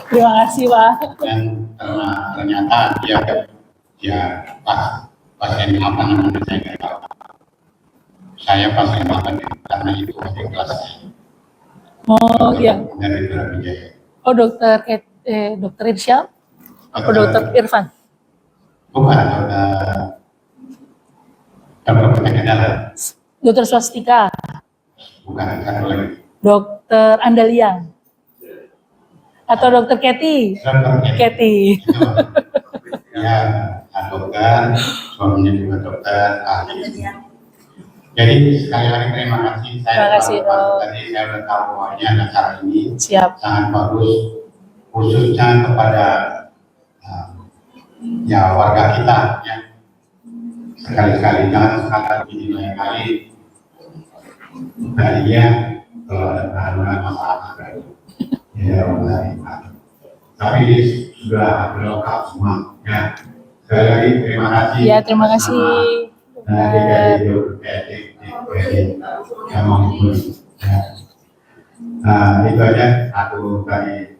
C: Terima kasih, Pak.
F: Dan ternyata dia pasien apa namanya saya nggak tahu. Saya pasien apa karena itu masih kelas
C: Oh iya.
F: dari Brawijaya.
C: Oh dokter Irsyad. Oh dokter Irfan.
F: Bukan dokter penyakit dalam.
C: Dokter Swastika.
F: Bukan satu lagi.
C: Dokter Andaliang. Atau dokter Keti.
F: Dokter
C: Keti.
F: Ya, dokter, suaminya juga dokter, ahli. Jadi sekali lagi terima kasih.
C: Terima kasih, Dok.
F: Tadi saya sudah tahu bahwa acara ini
C: Siap.
F: sangat bagus, khususnya kepada ya warga kita. Ya. Sekali-sekali jangan sekali ini lain kali. Tadinya kalau ada kehadiran masalah ya tapi sudah lengkap semua. Ya. Sekali lagi terima kasih.
C: Ya terima kasih.
F: Itu aja satu kali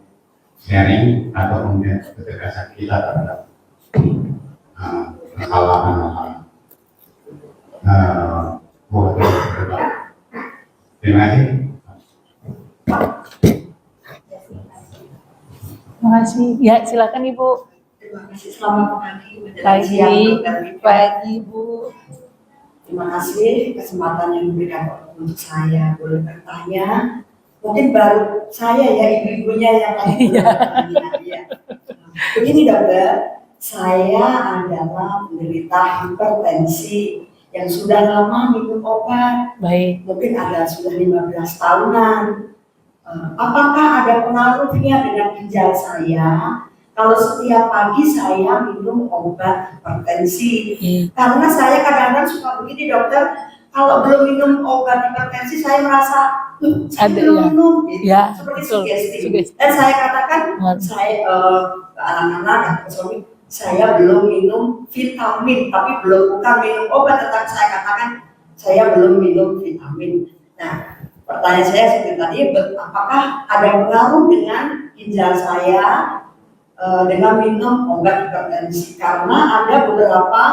F: sharing atau kemudian ketegasan kita terhadap kesalahan terima kasih.
C: Terima kasih. Ya silakan Ibu.
I: Terima kasih, selamat pagi.
C: Pagi Bu.
I: Terima kasih kesempatan yang diberikan untuk saya boleh bertanya. Mungkin baru saya ya ibu-ibunya yang paling bertanya. Ya. Begini dokter, saya adalah penderita hipertensi yang sudah lama minum obat.
C: Baik.
I: Mungkin ada sudah 15 tahunan. Apakah ada pengaruhnya dengan ginjal saya? Kalau setiap pagi saya minum obat hipertensi, karena saya kadang-kadang suka begini dokter, kalau belum minum obat hipertensi saya merasa saya belum minum, gitu.
C: Ya,
I: seperti
C: betul,
I: sugesti. Dan saya katakan, saya ke anak-anak dan ke suami, saya belum minum vitamin, tapi bukan minum obat, tetapi saya katakan saya belum minum vitamin. Nah, pertanyaan saya seperti tadi, apakah ada pengaruh dengan ginjal saya? dengan minum obat hipertensi, karena ada beberapa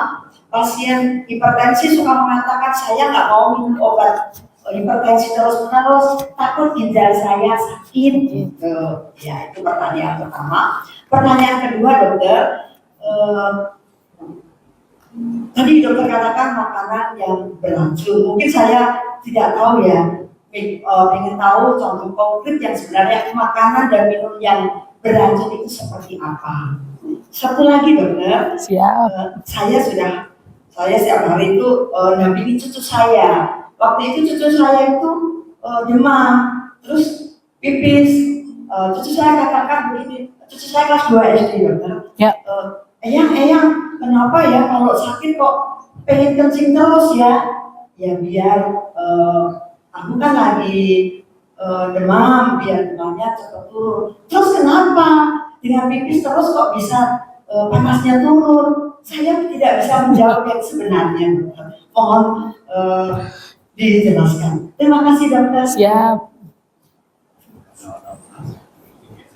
I: pasien hipertensi suka mengatakan saya nggak mau minum obat hipertensi terus-menerus, takut ginjal saya sakit gitu. Ya, itu pertanyaan pertama. Pertanyaan kedua, dokter, tadi dokter katakan makanan yang beracun. Mungkin saya tidak tahu ya, ingin tahu contoh konkret yang sebenarnya makanan dan minum yang beracun itu seperti apa. Satu lagi dokter, saya setiap hari itu nampingi cucu saya. Waktu itu cucu saya itu demam, terus pipis. Cucu saya katakan begini, cucu saya kelas 2 SD dokter.
C: Ya.
I: Eyang, kenapa ya kalau sakit kok pengen kencing terus ya? Ya biar aku kan lagi demam, biar demamnya cepat turun. Terus kenapa dengan pipis terus kok bisa panasnya turun? Saya tidak bisa menjawab yang sebenarnya, dokter. Mohon dijelaskan. Terima kasih, dokter.
C: Siap.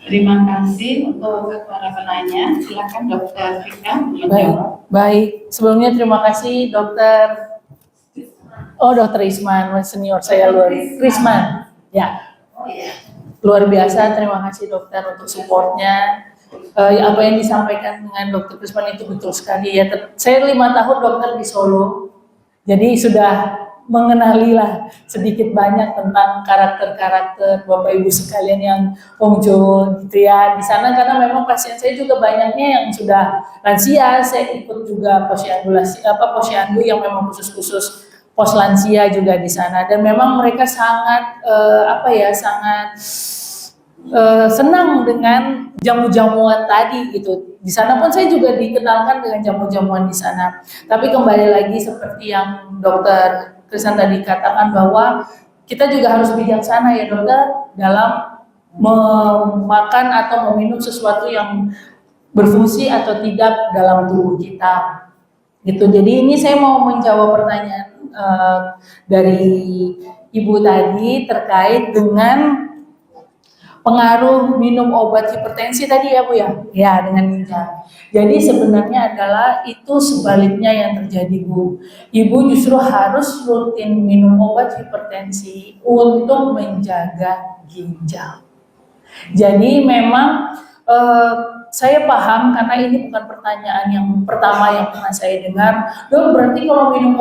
B: Terima kasih untuk para penanya. Silakan Dokter Vika menjawab.
C: Baik. Sebelumnya terima kasih Dokter. Oh, Dokter Isman, senior saya luar. Risman. Ya.
B: Oh iya.
C: Luar biasa. Terima kasih dokter untuk supportnya. Apa yang disampaikan dengan Dokter Risman itu betul sekali ya. Saya 5 tahun dokter di Solo. Jadi sudah mengenali lah sedikit banyak tentang karakter-karakter Bapak Ibu sekalian yang muncul gitu ya di sana, karena memang pasien saya juga banyaknya yang sudah lansia. Saya ikut juga posyandu yang memang khusus pos lansia juga di sana, dan memang mereka sangat senang dengan jamu-jamuan tadi gitu. Di sana pun saya juga dikenalkan dengan jamu-jamuan di sana. Tapi kembali lagi seperti yang Dokter Krisan tadi katakan, bahwa kita juga harus bijaksana ya dokter dalam memakan atau meminum sesuatu yang berfungsi atau tidak dalam tubuh kita gitu. Jadi ini saya mau menjawab pertanyaan dari ibu tadi terkait dengan pengaruh minum obat hipertensi tadi ya Bu ya? Ya, dengan ginjal. Jadi sebenarnya adalah itu sebaliknya yang terjadi Bu. Ibu justru harus rutin minum obat hipertensi untuk menjaga ginjal. Jadi memang saya paham, karena ini bukan pertanyaan yang pertama yang pernah saya dengar. Dok, berarti kalau minum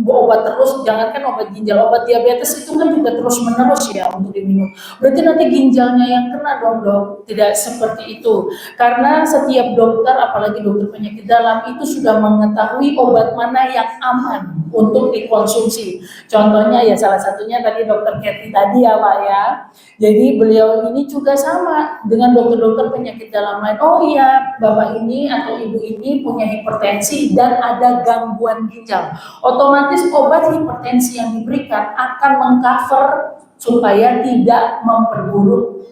C: obat terus, jangankan obat ginjal, obat diabetes itu kan juga terus menerus ya untuk diminum. Berarti nanti ginjalnya yang kena dong dok? Tidak seperti itu. Karena setiap dokter, apalagi dokter penyakit dalam, itu sudah mengetahui obat mana yang aman untuk dikonsumsi. Contohnya ya salah satunya tadi Dokter Kathy tadi ya Pak ya. Jadi beliau ini juga sama dengan dokter-dokter penyakit dalam lain. Oh iya, bapak ini atau ibu ini punya hipertensi dan ada gangguan ginjal. Otomatis obat hipertensi yang diberikan akan mengcover supaya tidak memperburuk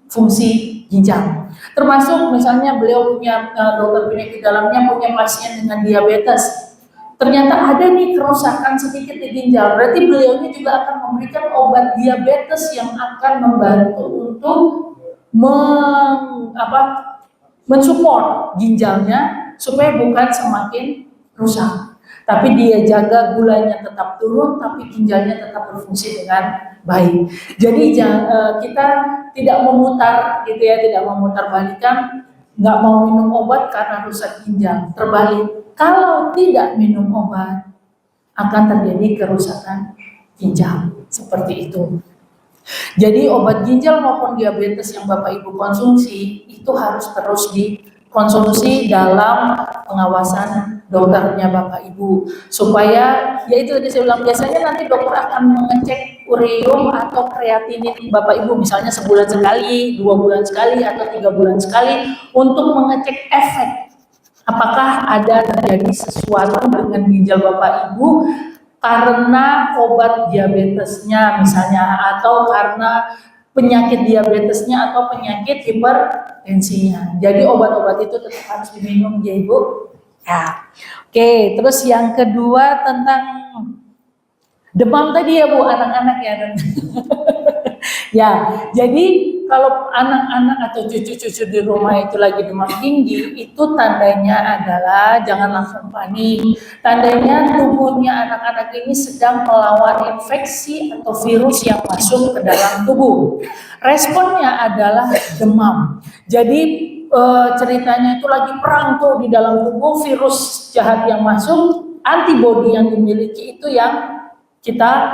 C: fungsi ginjal. Termasuk misalnya beliau punya dokter penyakit dalamnya punya pasien dengan diabetes. Ternyata ada nih kerusakan sedikit di ginjal. Berarti beliau ini juga akan memberikan obat diabetes yang akan membantu untuk mensupport ginjalnya supaya bukan semakin rusak. Tapi dia jaga gulanya tetap turun, tapi ginjalnya tetap berfungsi dengan baik. Jadi kita tidak memutar gitu ya, tidak memutar balikan, nggak mau minum obat karena rusak ginjal. Terbalik, kalau tidak minum obat akan terjadi kerusakan ginjal seperti itu. Jadi obat ginjal maupun diabetes yang Bapak Ibu konsumsi itu harus terus dikonsumsi dalam pengawasan dokternya Bapak Ibu, supaya ya itu tadi saya bilang, biasanya nanti dokter akan mengecek ureum atau kreatinin Bapak Ibu misalnya sebulan sekali, 2 bulan sekali, atau 3 bulan sekali untuk mengecek efek apakah ada terjadi sesuatu dengan ginjal Bapak Ibu karena obat diabetesnya misalnya, atau karena penyakit diabetesnya atau penyakit hipertensinya. Jadi obat-obat itu tetap harus diminum ya Ibu. Ya. Oke, terus yang kedua tentang demam tadi ya Bu, anak-anak ya. Ya, jadi kalau anak-anak atau cucu-cucu di rumah itu lagi demam tinggi, itu tandanya adalah jangan langsung panik. Tandanya tubuhnya anak-anak ini sedang melawan infeksi atau virus yang masuk ke dalam tubuh. Responnya adalah demam. Jadi ceritanya itu lagi perang tuh di dalam tubuh, virus jahat yang masuk, antibodi yang dimiliki itu yang kita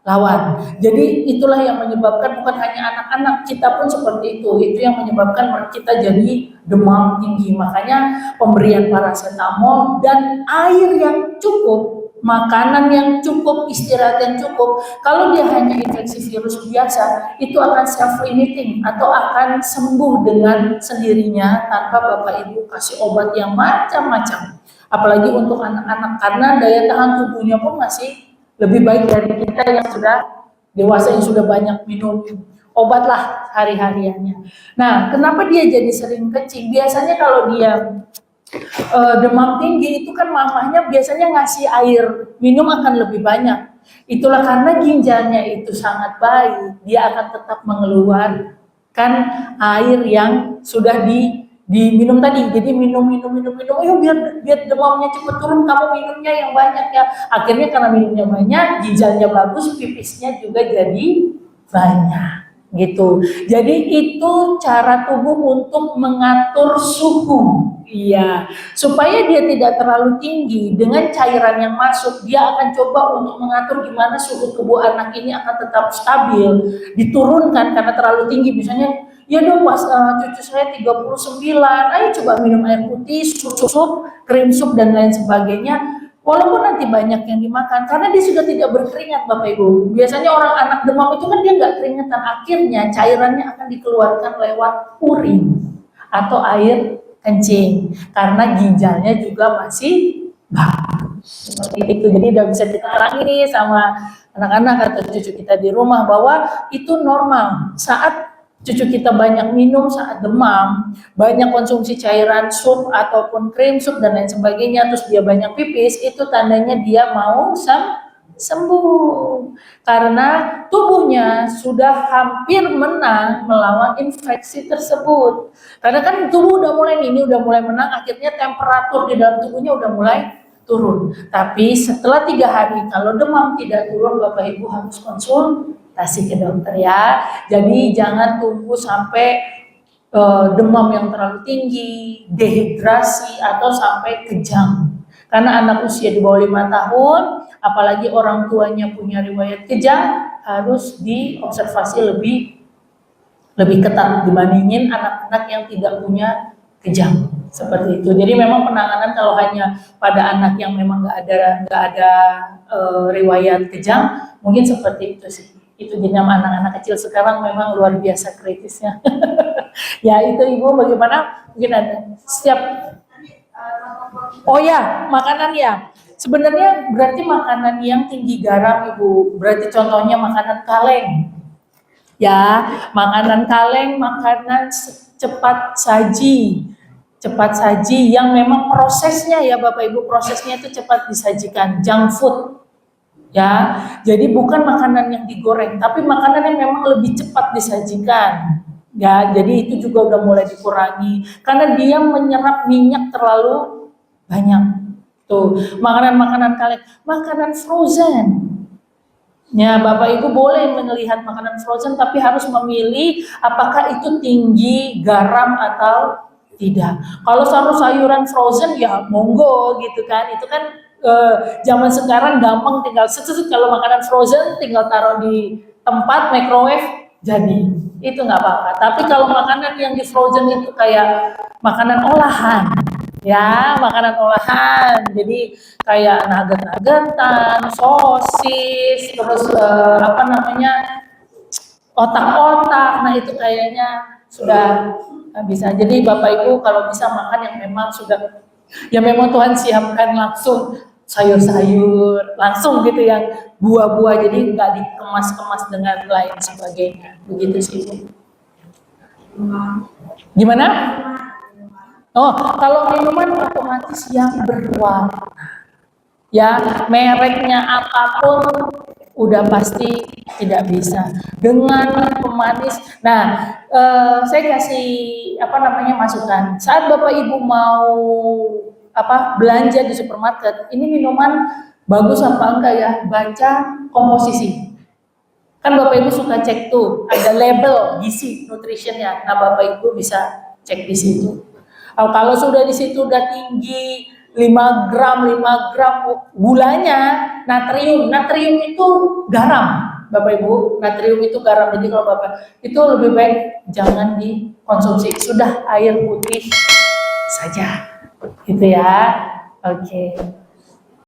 C: lawan. Jadi itulah yang menyebabkan bukan hanya anak-anak, kita pun seperti itu. Itu yang menyebabkan kita jadi demam tinggi. Makanya pemberian paracetamol dan air yang cukup, makanan yang cukup, istirahat yang cukup. Kalau dia hanya infeksi virus biasa, itu akan self-limiting atau akan sembuh dengan sendirinya tanpa Bapak Ibu kasih obat yang macam-macam. Apalagi untuk anak-anak, karena daya tahan tubuhnya pun masih lebih baik dari kita yang sudah dewasa, yang sudah banyak minum obat lah hari-hariannya. Nah, kenapa dia jadi sering kencing? Biasanya kalau dia demam tinggi itu kan mamahnya biasanya ngasih air minum akan lebih banyak. Itulah karena ginjalnya itu sangat baik, dia akan tetap mengeluarkan air yang sudah diminum tadi. Jadi minum, oh biar demamnya cepat turun, kamu minumnya yang banyak ya. Akhirnya karena minumnya banyak, ginjalnya bagus, pipisnya juga jadi banyak gitu. Jadi itu cara tubuh untuk mengatur suhu. Iya, supaya dia tidak terlalu tinggi. Dengan cairan yang masuk, dia akan coba untuk mengatur gimana suhu tubuh anak ini akan tetap stabil, diturunkan karena terlalu tinggi. Misalnya, ya dong pas cucu saya 39, ayo coba minum air putih, sup, krim sup dan lain sebagainya. Walaupun nanti banyak yang dimakan, karena dia sudah tidak berkeringat Bapak Ibu. Biasanya orang anak demam itu kan dia nggak keringatan, akhirnya cairannya akan dikeluarkan lewat urin atau air kencing, karena ginjalnya juga masih bagus. Seperti itu, jadi udah bisa diterangin nih sama anak-anak atau cucu kita di rumah bahwa itu normal. Saat cucu kita banyak minum saat demam, banyak konsumsi cairan sup ataupun krim sup dan lain sebagainya, terus dia banyak pipis, itu tandanya dia mau sembuh. Karena tubuhnya sudah hampir menang melawan infeksi tersebut. Karena kan tubuh udah mulai menang, akhirnya temperatur di dalam tubuhnya udah mulai turun. Tapi setelah 3 hari, kalau demam tidak turun, Bapak Ibu harus konsultasi ke dokter ya. Jadi jangan tunggu sampai demam yang terlalu tinggi, dehidrasi atau sampai kejang. Karena anak usia di bawah 5 tahun, apalagi orang tuanya punya riwayat kejang, harus diobservasi lebih ketat dibandingin anak-anak yang tidak punya kejang seperti itu. Jadi memang penanganan kalau hanya pada anak yang memang nggak ada riwayat kejang, mungkin seperti itu sih. Itu jenis anak-anak kecil sekarang memang luar biasa kritisnya. Ya itu Ibu, bagaimana? Mungkin ada setiap. Oh ya, makanan ya. Sebenarnya berarti makanan yang tinggi garam Ibu. Berarti contohnya makanan kaleng. Ya, makanan kaleng, makanan cepat saji. Cepat saji yang memang prosesnya ya Bapak Ibu, prosesnya itu cepat disajikan, junk food. Ya, jadi bukan makanan yang digoreng, tapi makanan yang memang lebih cepat disajikan. Ya, jadi itu juga udah mulai dikurangi karena dia menyerap minyak terlalu banyak. Tuh, makanan-makanan kaleng, makanan frozen. Ya, Bapak Ibu boleh melihat makanan frozen, tapi harus memilih apakah itu tinggi garam atau tidak. Kalau sayuran frozen ya monggo gitu kan, itu kan zaman sekarang gampang, tinggal kalau makanan frozen tinggal taruh di tempat microwave jadi, itu nggak apa-apa. Tapi kalau makanan yang di frozen itu kayak makanan olahan, ya makanan olahan, jadi kayak nugget-nuggetan, sosis, terus otak-otak, nah itu kayaknya sudah bisa. Jadi Bapak Ibu kalau bisa makan yang memang sudah, ya memang Tuhan siapkan langsung sayur-sayur, langsung gitu yang buah-buah, jadi nggak dikemas-kemas dengan lain sebagainya. Begitu sih Ibu. Gimana? Oh, kalau minuman otomatis yang berwarna. Ya, mereknya apapun udah pasti tidak bisa. Dengan pemanis, nah saya kasih masukan. Saat Bapak Ibu mau belanja di supermarket, ini minuman bagus apa enggak ya? Baca komposisi. Kan Bapak Ibu suka cek tuh, ada label gizi nutritionnya. Nah Bapak Ibu bisa cek di situ. Kalau sudah di situ udah tinggi 5 gram gulanya, natrium itu garam. Bapak Ibu, natrium itu garam. Jadi kalau Bapak itu lebih baik jangan dikonsumsi. Sudah air putih saja. Gitu ya. Oke.